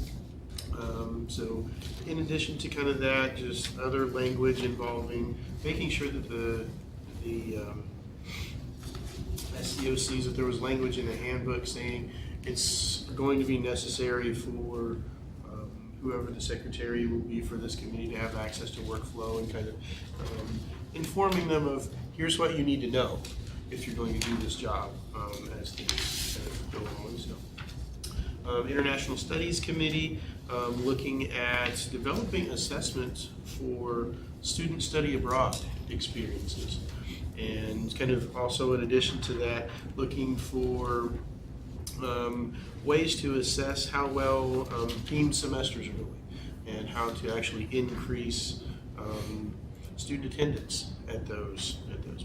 So in addition to kind of that, just other language involving making sure that the SCO sees that there was language in the handbook saying it's going to be necessary for whoever the secretary will be for this committee to have access to workflow, and kind of informing them of here's what you need to know if you're going to do this job as things kind of go on. So, International Studies Committee, looking at developing assessments for student study abroad experiences. And kind of also in addition to that, looking for ways to assess how well themed semesters are going and how to actually increase student attendance at those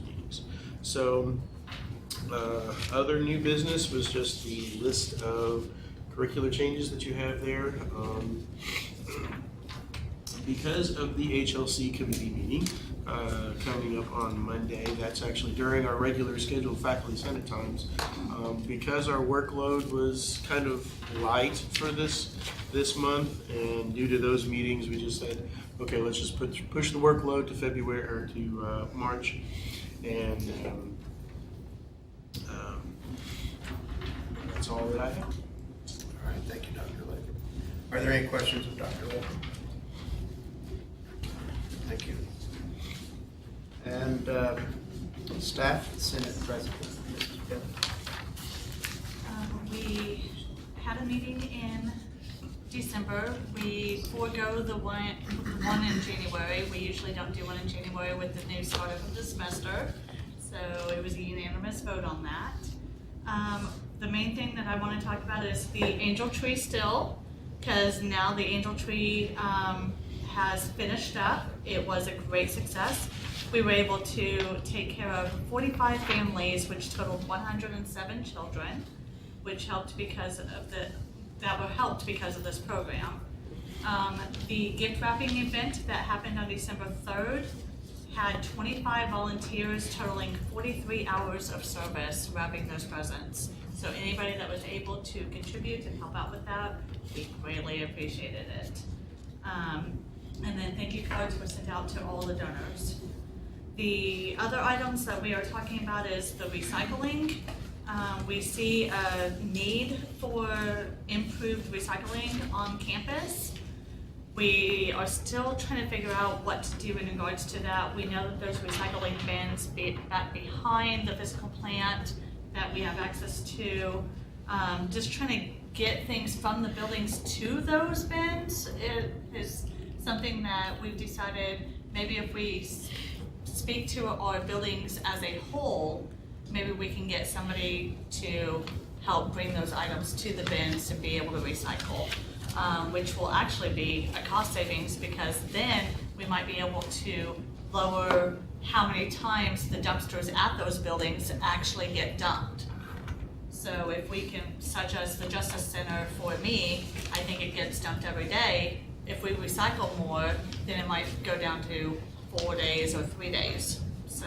meetings. So other new business was just the list of curricular changes that you have there. Because of the HLC committee meeting coming up on Monday, that's actually during our regular scheduled Faculty Senate times. Because our workload was kind of light for this month, and due to those meetings, we just said, okay, let's just push the workload to February or to March, and that's all that I have. All right, thank you, Dr. Latham. Are there any questions of Dr. Latham? Thank you. And staff, Senate President, Mrs. Pitt. We had a meeting in December. We forego the one in January. We usually don't do one in January with the new start of the semester. So it was a unanimous vote on that. The main thing that I want to talk about is the angel tree still, because now the angel tree has finished up. It was a great success. We were able to take care of 45 families, which totaled 107 children, which helped because of this program. The gift wrapping event that happened on December 3rd had 25 volunteers totaling 43 hours of service wrapping those presents. So anybody that was able to contribute and help out with that, we greatly appreciated it. And then thank you cards were sent out to all the donors. The other items that we are talking about is the recycling. We see a need for improved recycling on campus. We are still trying to figure out what to do in regards to that. We know that there's recycling bins back behind the physical plant that we have access to. Just trying to get things from the buildings to those bins is something that we've decided maybe if we speak to our buildings as a whole, maybe we can get somebody to help bring those items to the bins to be able to recycle, which will actually be a cost savings because then we might be able to lower how many times the dumpsters at those buildings actually get dumped. So if we can, such as the Justice Center for me, I think it gets dumped every day. If we recycle more, then it might go down to 4 days or 3 days. So,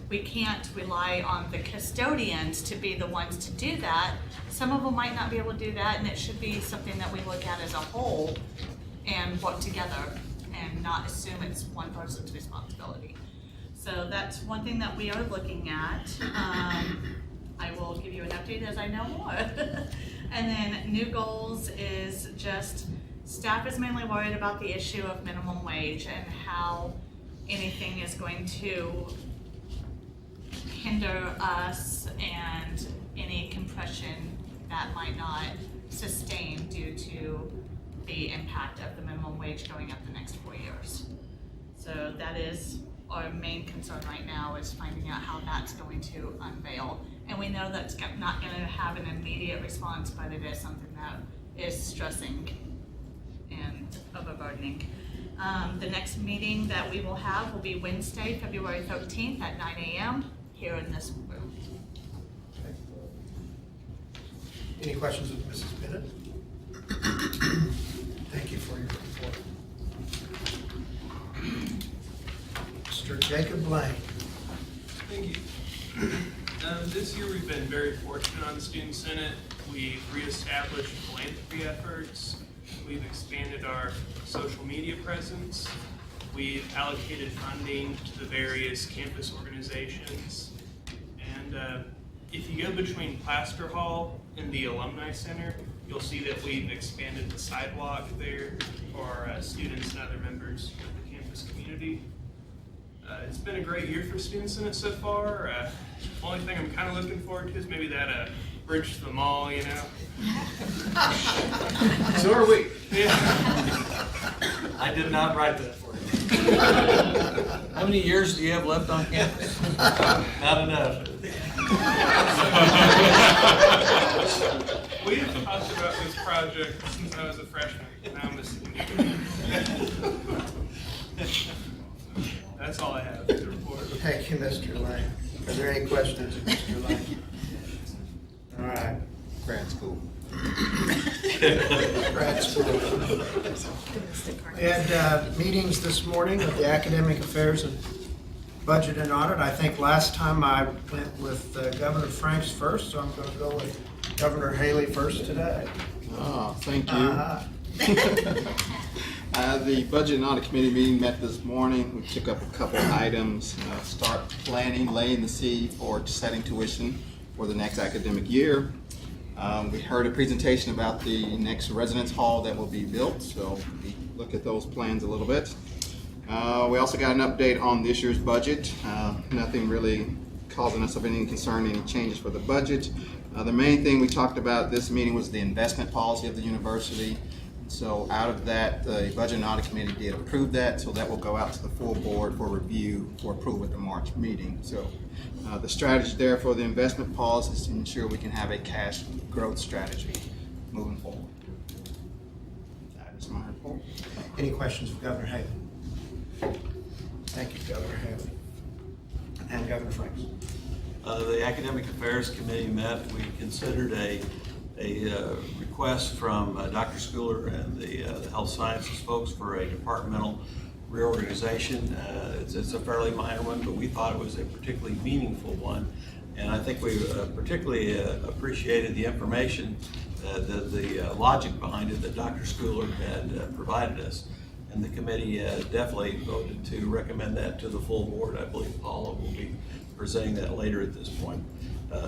we can't rely on the custodians to be the ones to do that. Some of them might not be able to do that, and it should be something that we look at as a whole and work together and not assume it's one person's responsibility. So that's one thing that we are looking at. I will give you an update as I know more. And then new goals is just staff is mainly worried about the issue of minimum wage and how anything is going to hinder us and any compression that might not sustain due to the impact of the minimum wage going up the next 4 years. So that is our main concern right now is finding out how that's going to unveil. And we know that's not going to have an immediate response, but it is something that is stressing and overburdening. The next meeting that we will have will be Wednesday, February 13th at 9 a.m. here in this room. Any questions of Mrs. Bennett? Thank you for your report. Mr. Jacob Lang. Thank you. This year we've been very fortunate on the Student Senate. We've reestablished philanthropy efforts. We've expanded our social media presence. We've allocated funding to the various campus organizations. And if you go between Plaster Hall and the Alumni Center, you'll see that we've expanded the sidewalk there for students and other members of the campus community. It's been a great year for Student Senate so far. Only thing I'm kind of looking forward to is maybe that bridge to the mall, you know? So are we. Yeah. I did not write that for you. How many years do you have left on campus? Not enough. We have talked about this project since I was a freshman, and now I'm a senior. That's all I have to report. Thank you, Mr. Lang. Are there any questions of Mr. Lang? All right. Grad school. Grad school. We had meetings this morning with the Academic Affairs and Budget and Audit. I think last time I went with Governor Franks first, so I'm going to go with Governor Haley first today. Oh, thank you. The Budget and Audit Committee meeting met this morning. We took up a couple of items, start planning, laying the seed for setting tuition for the next academic year. We heard a presentation about the next residence hall that will be built, so we look at those plans a little bit. We also got an update on this year's budget. Nothing really causing us of any concern, any changes for the budget. The main thing we talked about at this meeting was the investment policy of the university. So out of that, the Budget and Audit Committee did approve that, so that will go out to the full board for review for approval at the March meeting. So the strategy there for the investment policy is to ensure we can have a cash growth strategy moving forward. That is my report. Any questions for Governor Haven? Thank you, Governor Haven. And Governor Franks. The Academic Affairs Committee met. We considered a request from Dr. Schooler and the Health Sciences folks for a departmental reorganization. It's a fairly minor one, but we thought it was a particularly meaningful one. And I think we particularly appreciated the information, the logic behind it that Dr. Schooler had provided us. And the committee definitely voted to recommend that to the full board. I believe Paula will be presenting that later at this point.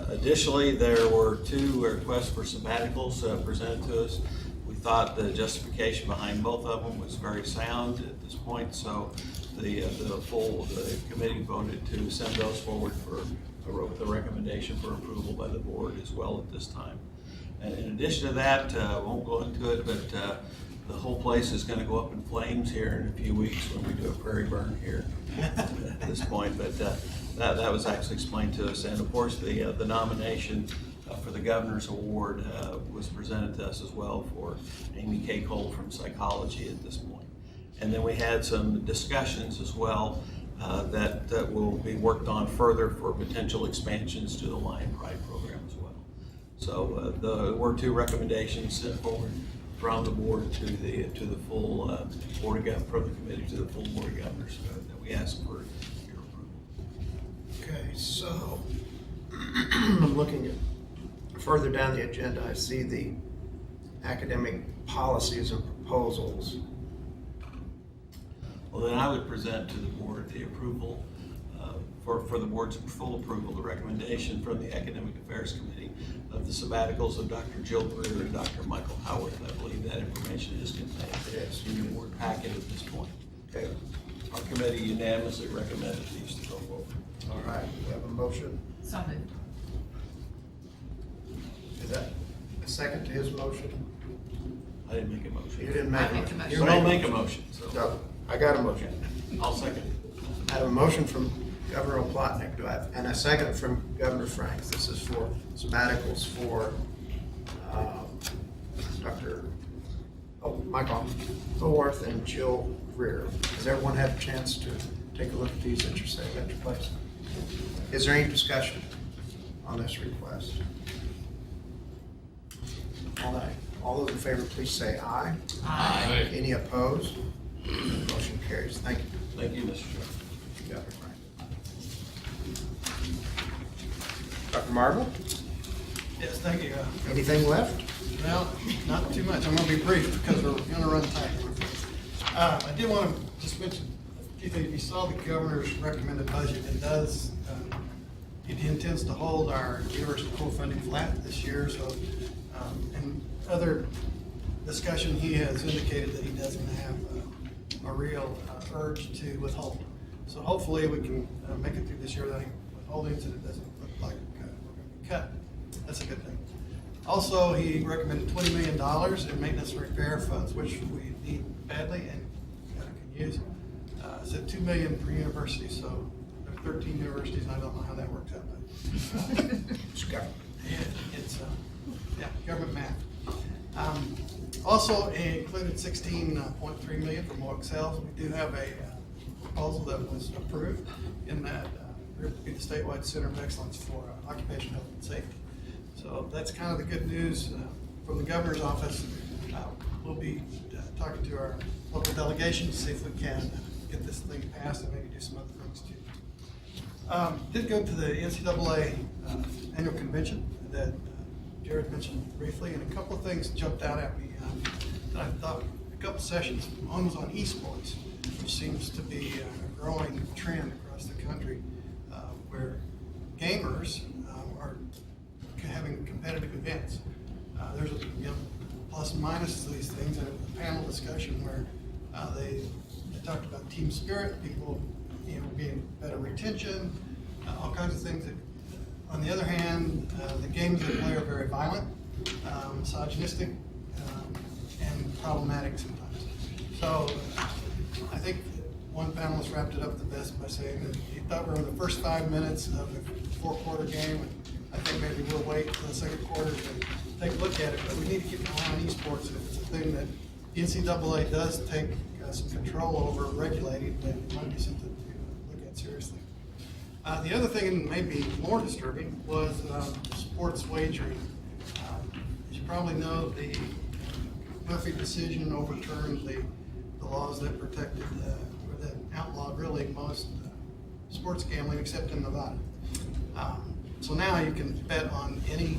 Additionally, there were 2 requests for sabbaticals presented to us. We thought the justification behind both of them was very sound at this point, so the committee voted to send those forward for the recommendation for approval by the board as well at this time. And in addition to that, I won't go into it, but the whole place is going to go up in flames here in a few weeks when we do a prairie burn here at this point. But that was actually explained to us. And of course, the nomination for the Governor's Award was presented to us as well for Amy K. Cole from Psychology at this point. And then we had some discussions as well that will be worked on further for potential expansions to the Lion Pride program as well. So there were 2 recommendations sent forward from the board to the full board of governors, from the committee to the full board of governors that we asked for your approval. Okay, so I'm looking at further down the agenda. I see the academic policies and proposals. Well, then I would present to the board the approval for the board's full approval, the recommendation from the Academic Affairs Committee of the sabbaticals of Dr. Jill Greer and Dr. Michael Howard. I believe that information is contained in your board packet at this point. Okay. Our committee unanimously recommended these to go forward. All right, we have a motion. So moved. Is that a second to his motion? I didn't make a motion. You didn't make I a make motion. the motion. You So made don't a make a motion. motion, so No, I got a motion. I'll second it. I have a motion from Governor Plotnick, and a second from Governor Franks. This is for sabbaticals for Michael Thorworth and Jill Greer. Has everyone had a chance to take a look at these at your place? Is there any discussion on this request? All right. All those in favor, please say aye. Aye. Any opposed? Motion carries. Thank you. Thank you, Mr. Chairman. Governor Frank. Dr. Marble, Yes, thank you. anything left? Well, not too much. I'm going to be brief because we're going to run tight. I did want to just mention, if you saw the governor's recommended budget, it does, it intends to hold our university core funding flat this year. So, in other discussion, he has indicated that he doesn't have a real urge to withhold. So hopefully we can make it through this year without any withholdings, and it doesn't look like we're going to be cut. That's a good thing. Also, he recommended $20 million in maintenance and repair funds, which we need badly and can use. Said $2 million per university, so there are 13 universities, and I don't know how that works out, but It's government. it's government math. Also, it included $16.3 million for more Excels. We do have a proposal that was approved in that we're to be the statewide center of excellence for occupational health and safety. So that's kind of the good news from the governor's office. We'll be talking to our local delegation to see if we can get this thing passed and maybe do some other things too. Did go to the NCAA annual convention that Jared mentioned briefly, and a couple of things jumped out at me that I thought, a couple sessions. One was on esports, which seems to be a growing trend across the country, where gamers are having competitive events. There's a plus and minus to these things, and a panel discussion where they talked about team spirit, people being better retention, all kinds of things that on the other hand, the games they play are very violent, misogynistic, and problematic sometimes. So I think one panelist wrapped it up the best by saying that he thought we're in the first 5 minutes of a 4-quarter game, and I think maybe we'll wait for the second quarter to take a look at it, but we need to keep an eye on esports. If it's a thing that the NCAA does take some control over regulating, then it might be something to look at seriously. The other thing, and maybe more disturbing, was sports wagering. As you probably know, the Murphy decision overturned the laws that protected, or that outlawed really most sports gambling except in Nevada. So now you can bet on any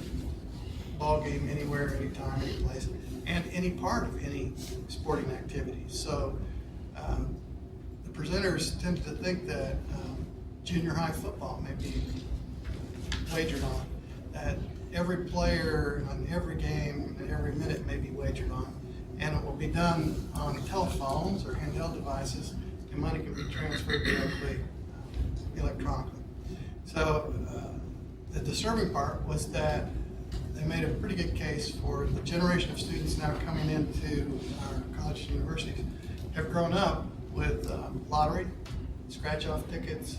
ball game, anywhere, anytime, any place, and any part of any sporting activity. So the presenters tended to think that junior high football may be wagered on, that every player on every game and every minute may be wagered on, and it will be done on telephones or handheld devices, and money can be transferred directly electronically. So the disturbing part was that they made a pretty good case for the generation of students now coming into our colleges and universities have grown up with lottery, scratch-off tickets,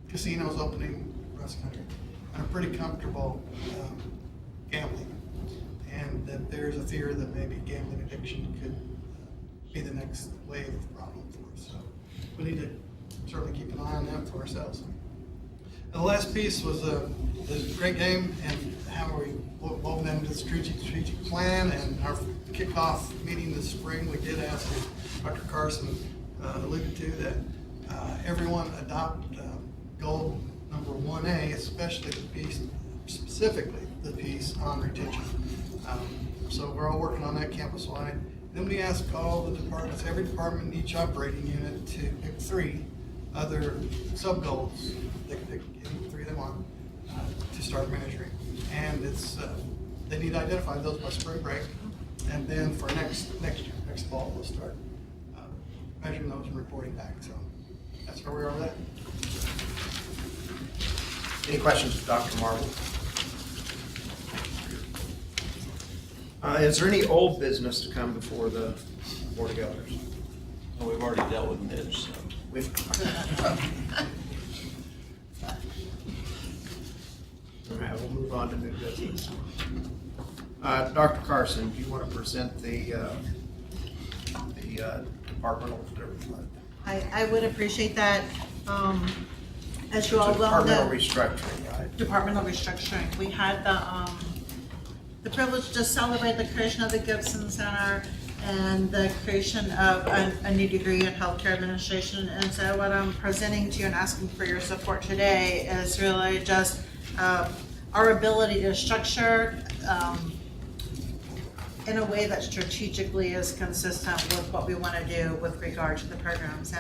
casinos opening across the country, and are pretty comfortable gambling. And that there's a fear that maybe gambling addiction could be the next wave of problem for us. So we need to certainly keep an eye on that for ourselves. And the last piece was a great game and how we woven that into the strategic plan, and our kickoff meeting this spring, we did ask, as Dr. Carson alluded to, that everyone adopt goal number 1A, especially the piece, specifically the piece on retention. So we're all working on that campus-wide. Then we ask all the departments, every department in each operating unit, to pick 3 other sub-goals. They can pick any 3 they want to start measuring. And it's they need to identify those by spring break. And then for next year, next fall, we'll start measuring those and reporting back. So that's where we are with that. Any questions of Dr. Marble? Is there any old business to come before the Board of Governors? Well, we've already dealt with Midge, so. All right, we'll move on to new business. Dr. Carson, do you want to present the departmental? I would appreciate that. As you all well know. Departmental restructuring, right? Departmental restructuring. We had the privilege to celebrate the creation of the Gibson Center and the creation of a new degree in healthcare administration. And so what I'm presenting to you and asking for your support today is really just our ability to structure in a way that strategically is consistent with what we want to do with regard to the program. So,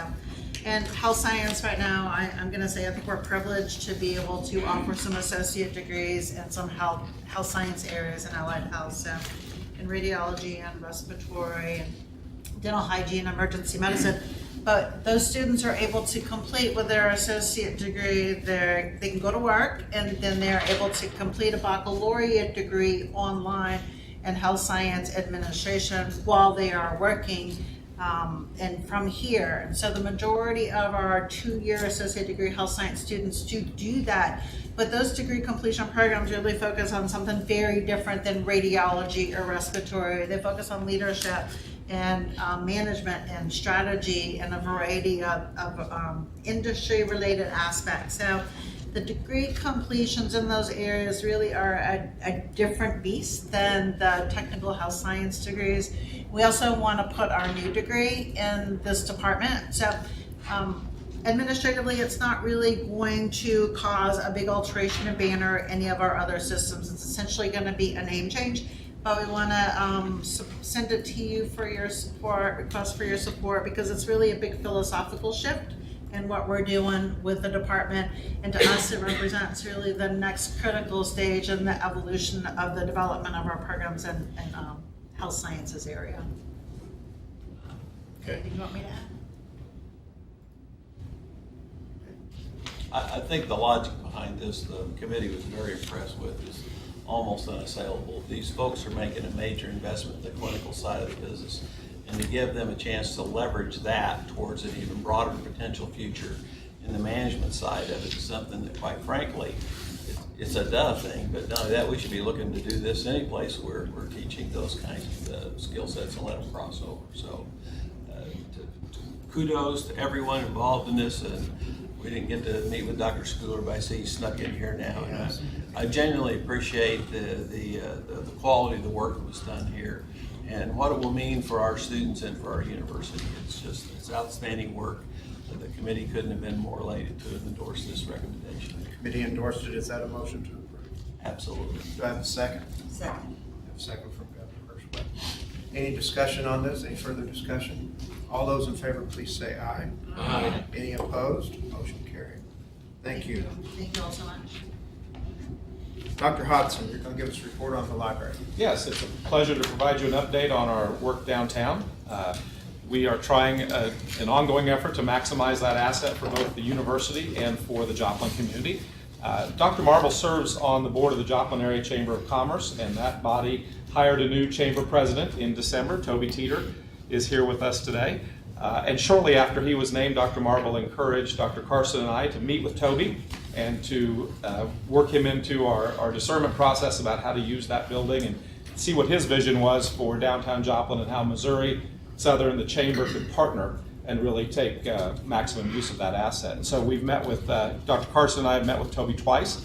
and health science right now, I'm going to say I think we're privileged to be able to offer some associate degrees in some health science areas in allied health, so in radiology and respiratory and dental hygiene, emergency medicine. But those students are able to complete with their associate degree. They can go to work, and then they're able to complete a baccalaureate degree online in health science administration while they are working. And from here, and so the majority of our 2-year associate degree health science students do that, but those degree completion programs really focus on something very different than radiology or respiratory. They focus on leadership and management and strategy and a variety of industry-related aspects. So the degree completions in those areas really are a different beast than the technical health science degrees. We also want to put our new degree in this department. So administratively, it's not really going to cause a big alteration in Banner or any of our other systems. It's essentially going to be a name change, but we want to send it to you for your support, request for your support, because it's really a big philosophical shift in what we're doing with the department, and to us it represents really the next critical stage in the evolution of the development of our programs in health sciences area. Okay. Anything you want me to add? I think the logic behind this, the committee was very impressed with, is almost unassailable. These folks are making a major investment in the clinical side of the business, and to give them a chance to leverage that towards an even broader potential future in the management side of it is something that, quite frankly, it's a duh thing, but not only that, we should be looking to do this any place where we're teaching those kinds of skill sets and let them cross over. So kudos to everyone involved in this. And we didn't get to meet with Dr. Schooler, but I see he snuck in here now. And I genuinely appreciate the quality of the work that was done here and what it will mean for our students and for our university. It's outstanding work. The committee couldn't have been more elated to have endorsed this recommendation. The committee endorsed it. Is that a motion to approve? Absolutely. Do I have a second? Second. I have a second from Governor Hirschweg. Any discussion on this? Any further discussion? All those in favor, please say aye. Aye. Any opposed? Motion carried. Thank you. Thank you all so much. Dr. Hodson, you're going to give us a report on the library. Yes, it's a pleasure to provide you an update on our work downtown. We are trying an ongoing effort to maximize that asset for both the university and for the Joplin community. Dr. Marble serves on the board of the Joplin Area Chamber of Commerce, and that body hired a new chamber president in December. Toby Teeter is here with us today. And shortly after he was named, Dr. Marble encouraged Dr. Carson and I to meet with Toby and to work him into our discernment process about how to use that building and see what his vision was for downtown Joplin and how Missouri Southern, the chamber, could partner and really take maximum use of that asset. And so we've met with, Dr. Carson and I have met with Toby twice,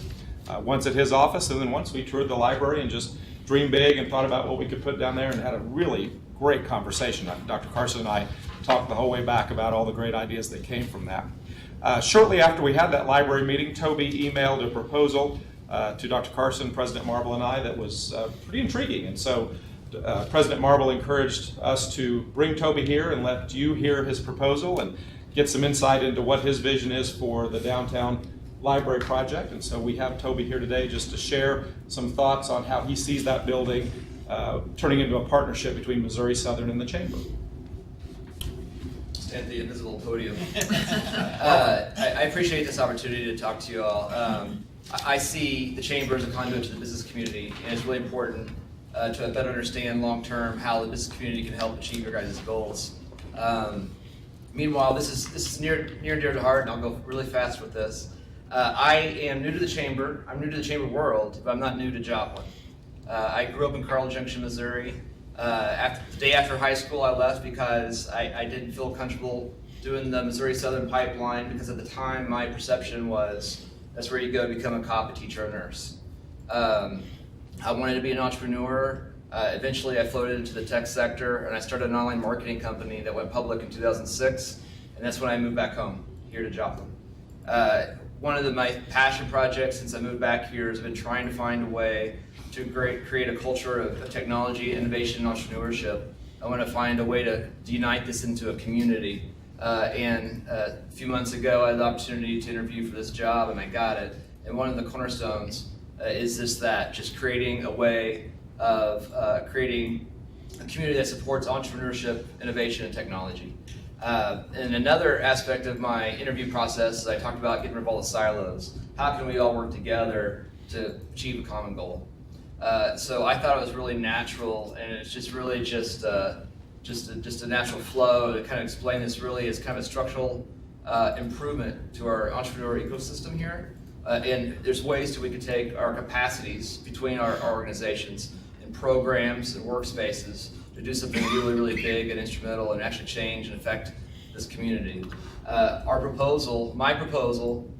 once at his office, and then once we toured the library and just dreamed big and thought about what we could put down there and had a really great conversation. Dr. Carson and I talked the whole way back about all the great ideas that came from that. Shortly after we had that library meeting, Toby emailed a proposal to Dr. Carson, President Marble, and I that was pretty intriguing. And so President Marble encouraged us to bring Toby here and let you hear his proposal and get some insight into what his vision is for the downtown library project. And so we have Toby here today just to share some thoughts on how he sees that building turning into a partnership between Missouri Southern and the Chamber. At the invisible podium. I appreciate this opportunity to talk to you all. I see the Chamber as a conduit to the business community, and it's really important to better understand long-term how the business community can help achieve your guys' goals. Meanwhile, this is near and dear to heart, and I'll go really fast with this. I am new to the Chamber. I'm new to the Chamber world, but I'm not new to Joplin. I grew up in Carl Junction, Missouri. The day after high school, I left because I didn't feel comfortable doing the Missouri Southern pipeline, because at the time my perception was that's where you go to become a cop, a teacher, a nurse. I wanted to be an entrepreneur. Eventually I floated into the tech sector, and I started an online marketing company that went public in 2006, and that's when I moved back home, here to Joplin. One of my passion projects since I moved back here has been trying to find a way to create a culture of technology, innovation, and entrepreneurship. I want to find a way to unite this into a community. And a few months ago, I had the opportunity to interview for this job, and I got it. And one of the cornerstones is just creating a way of creating a community that supports entrepreneurship, innovation, and technology. And another aspect of my interview process is I talked about getting rid of all the silos. How can we all work together to achieve a common goal? So I thought it was really natural, and it's just really just a natural flow to kind of explain this really as kind of a structural improvement to our entrepreneur ecosystem here. And there's ways that we could take our capacities between our organizations and programs and workspaces to do something really, really big and instrumental and actually change and affect this community. My proposal,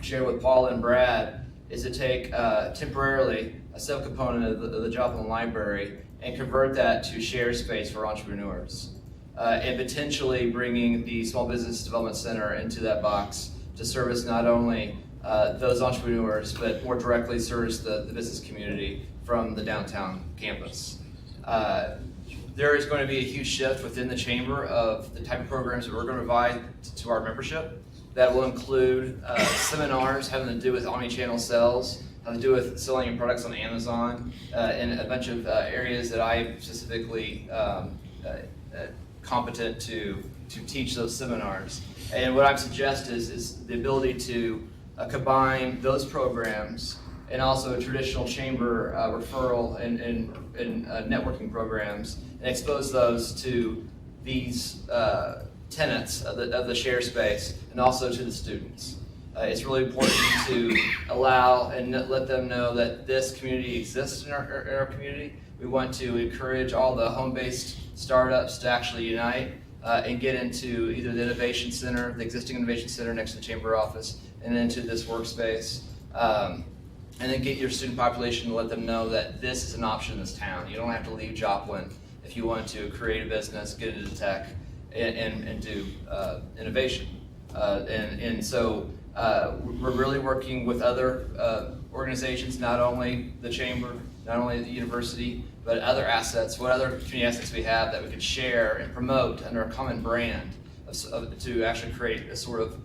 shared with Paul and Brad, is to take temporarily a subcomponent of the Joplin Library and convert that to shared space for entrepreneurs, and potentially bringing the Small Business Development Center into that box to service not only those entrepreneurs, but more directly service the business community from the downtown campus. There is going to be a huge shift within the Chamber of the type of programs that we're going to provide to our membership. That will include seminars having to do with omni-channel sales, having to do with selling your products on Amazon, and a bunch of areas that I'm specifically competent to teach those seminars. And what I've suggested is the ability to combine those programs and also traditional chamber referral and networking programs and expose those to these tenants of the share space and also to the students. It's really important to allow and let them know that this community exists in our community. We want to encourage all the home-based startups to actually unite and get into either the Innovation Center, the existing Innovation Center next to the Chamber office, and into this workspace. And then get your student population to let them know that this is an option in this town. You don't have to leave Joplin if you want to create a business, get into tech, and do innovation. And so we're really working with other organizations, not only the Chamber, not only the university, but other assets, what other community assets we have that we could share and promote under a common brand to actually create a sort of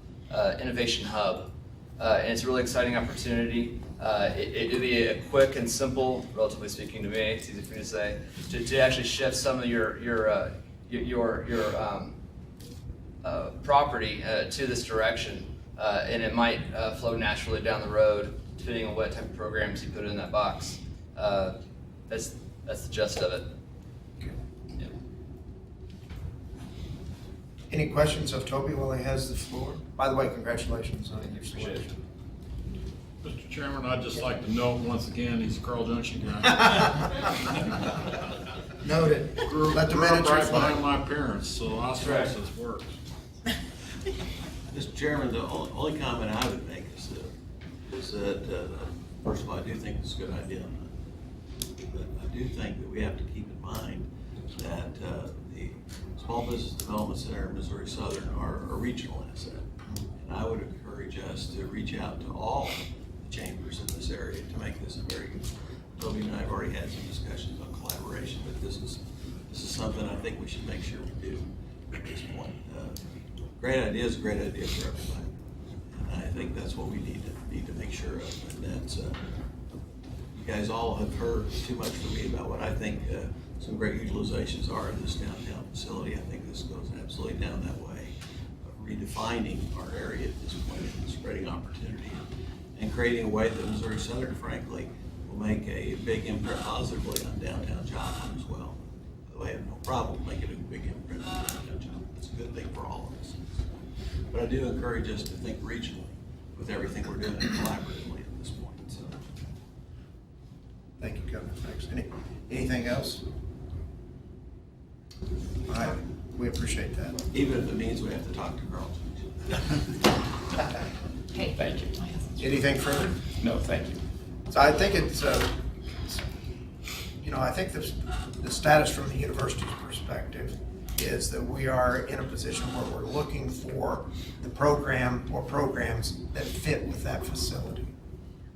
innovation hub. And it's a really exciting opportunity. It'd be a quick and simple, relatively speaking to me, it's easy for me to say, to actually shift some of your property to this direction, and it might flow naturally down the road, depending on what type of programs you put in that box. That's the gist of it. Yeah. Any questions of Toby while he has the floor? By the way, congratulations on your selection. Mr. Chairman, I'd just like to note once again, he's a Carl Junction guy. Noted. Let the Grew up minutes right reflect. behind my parents, so osmosis works. Mr. Chairman, the only comment I would make is that first of all, I do think it's a good idea. But I do think that we have to keep in mind that the Small Business Development Center in Missouri Southern are a regional asset. And I would encourage us to reach out to all the chambers in this area to make this a very good. Toby and I have already had some discussions on collaboration, but this is something I think we should make sure we do at this point. Great idea is a great idea for everybody. And I think that's what we need to make sure of. And that's, you guys all have heard too much from me about what I think some great utilizations are in this downtown facility. I think this goes absolutely down that way of redefining our area at this point and spreading opportunity and creating a way that Missouri Southern, frankly, will make a big imprint positively on downtown Joplin as well. By the way, I have no problem making a big imprint on downtown Joplin. It's a good thing for all of us. But I do encourage us to think regionally with everything we're doing collaboratively at this point. So. Thank you, Governor. Thanks. Anything else? All right. We appreciate that. Even if it means we have to talk to Carl. Hey, thank you. Anything further? No, thank you. So I think it's I think the status from the university's perspective is that we are in a position where we're looking for the program or programs that fit with that facility.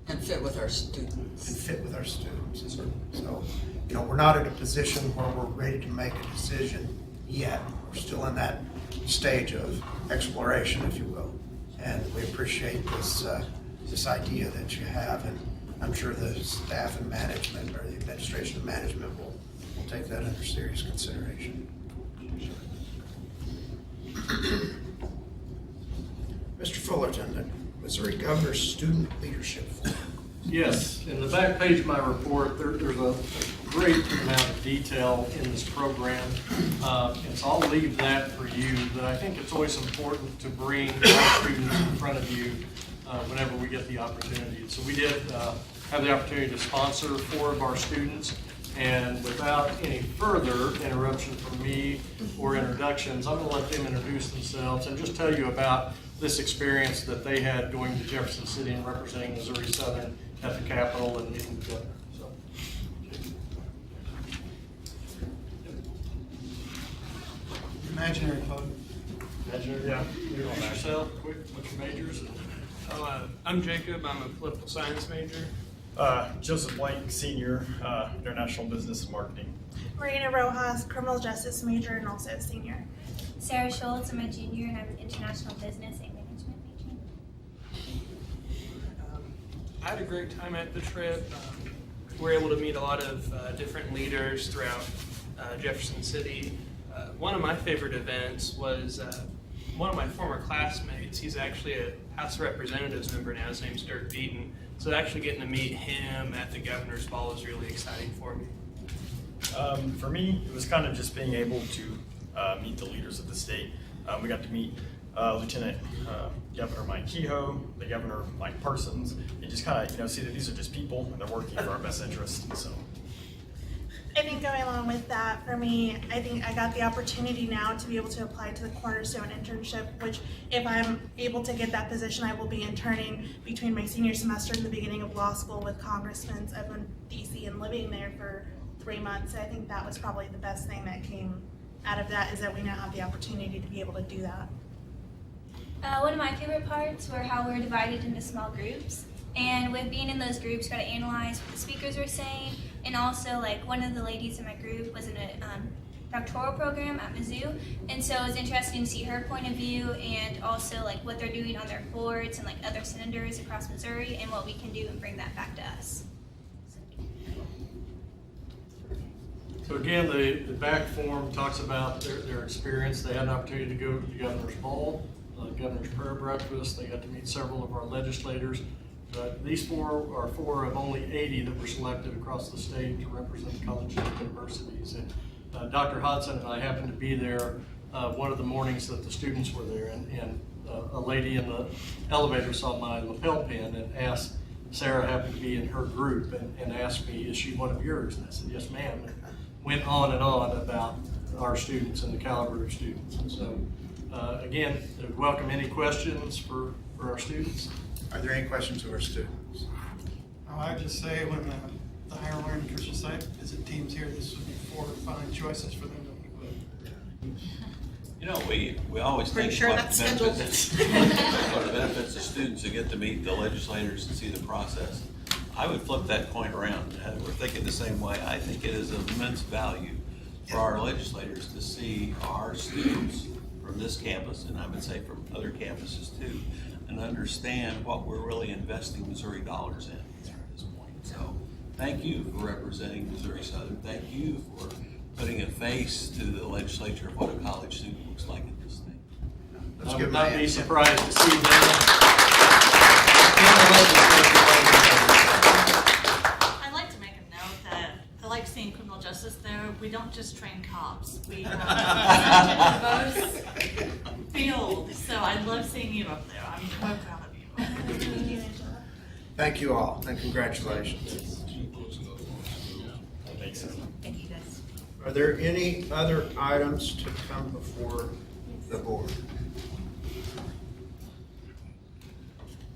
And fit with our students. And fit with our students. So, we're not in a position where we're ready to make a decision yet. We're still in that stage of exploration, if you will. And we appreciate this idea that you have, and I'm sure the staff and management, or the administration and management will take that under serious consideration. Mr. Fullerton, the Missouri Governor's Student Leadership Forum. Yes, in the back page of my report, there's a great amount of detail in this program. And so I'll leave that for you, but I think it's always important to bring our students in front of you whenever we get the opportunity. So we did have the opportunity to sponsor 4 of our students, and without any further interruption from me or introductions, I'm going to let them introduce themselves and just tell you about this experience that they had going to Jefferson City and representing Missouri Southern at the Capitol and meeting the governor. So. Imaginary quote. Imaginary, yeah. Introduce yourself, quick, what's your majors? I'm Jacob, I'm a political science major. Joseph Blank, senior, international business and marketing. Marina Rojas, criminal justice major and also a senior. Sarah Schultz, I'm a junior and I'm an international business and management major. I had a great time at the trip. We were able to meet a lot of different leaders throughout Jefferson City. One of my favorite events was one of my former classmates. He's actually a House of Representatives member now. His name's Dirk Beaton. So actually getting to meet him at the governor's ball is really exciting for me. For me, it was kind of just being able to meet the leaders of the state. We got to meet Lieutenant Governor Mike Kehoe, the Governor Mike Parsons, and just kind of see that these are just people and they're working for our best interest. So. I think going along with that, for me, I think I got the opportunity now to be able to apply to the Cornerstone internship, which if I'm able to get that position, I will be interning between my senior semester and the beginning of law school with Congressman Edwin DC and living there for 3 months. I think that was probably the best thing that came out of that, is that we now have the opportunity to be able to do that. One of my favorite parts were how we're divided into small groups. And with being in those groups, got to analyze what the speakers were saying. And also, like, one of the ladies in my group was in a doctoral program at Mizzou. And so it was interesting to see her point of view and also, like, what they're doing on their boards and, like, other senators across Missouri and what we can do and bring that back to us. So again, the back form talks about their experience. They had an opportunity to go to the governor's ball, the governor's prayer breakfast. They got to meet several of our legislators. But these four are four of only 80 that were selected across the state to represent colleges and universities. And Dr. Hodson and I happened to be there one of the mornings that the students were there, and a lady in the elevator saw my lapel pin and asked, Sarah happened to be in her group, and asked me, is she one of yours? And I said, yes, ma'am. And went on and on about our students and the caliber of students. And so, again, I would welcome any questions for our students. Are there any questions of our students? Oh, I just say when the Higher Learning Nutrition Site visit teams here, this would be 4 fine choices for them to meet with. You know, we always Pretty think sure what that's benefits, what the benefits of students who get to meet the legislators and see the process. I would flip that coin around. We're thinking the same way. I think it is of immense value for our legislators to see our students from this campus, and I would say from other campuses too, and understand what we're really investing Missouri dollars in at this point. So thank you for representing Missouri Southern. Thank you for putting a face to the legislature of what a college student looks like in this thing. I would not be surprised to see them. I'd like to make a note that I like seeing criminal justice there. We don't just train cops. We have diverse field. So I love seeing you up there. I'm so proud of you. Thank you all, and congratulations. Thank you guys. Are there any other items to come before the board?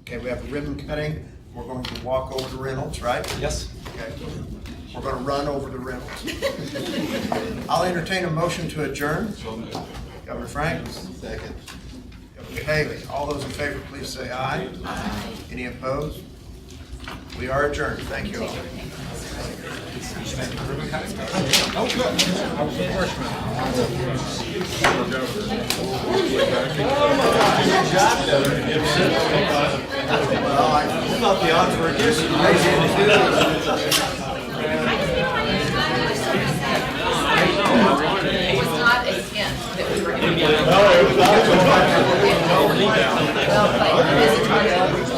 Okay, we have a ribbon cutting. We're going to walk over to Reynolds, right? Yes. Okay. We're going to run over to Reynolds. I'll entertain a motion to adjourn. Governor Frank? Second. Governor Haley. All those in favor, please say aye. Aye. Any opposed? We are adjourned. Thank you all. Oh, good. I was the freshman. Well, I thought the odds were against you. It was not a hint that we were going to be. No, it was not. Well, like, it is a target.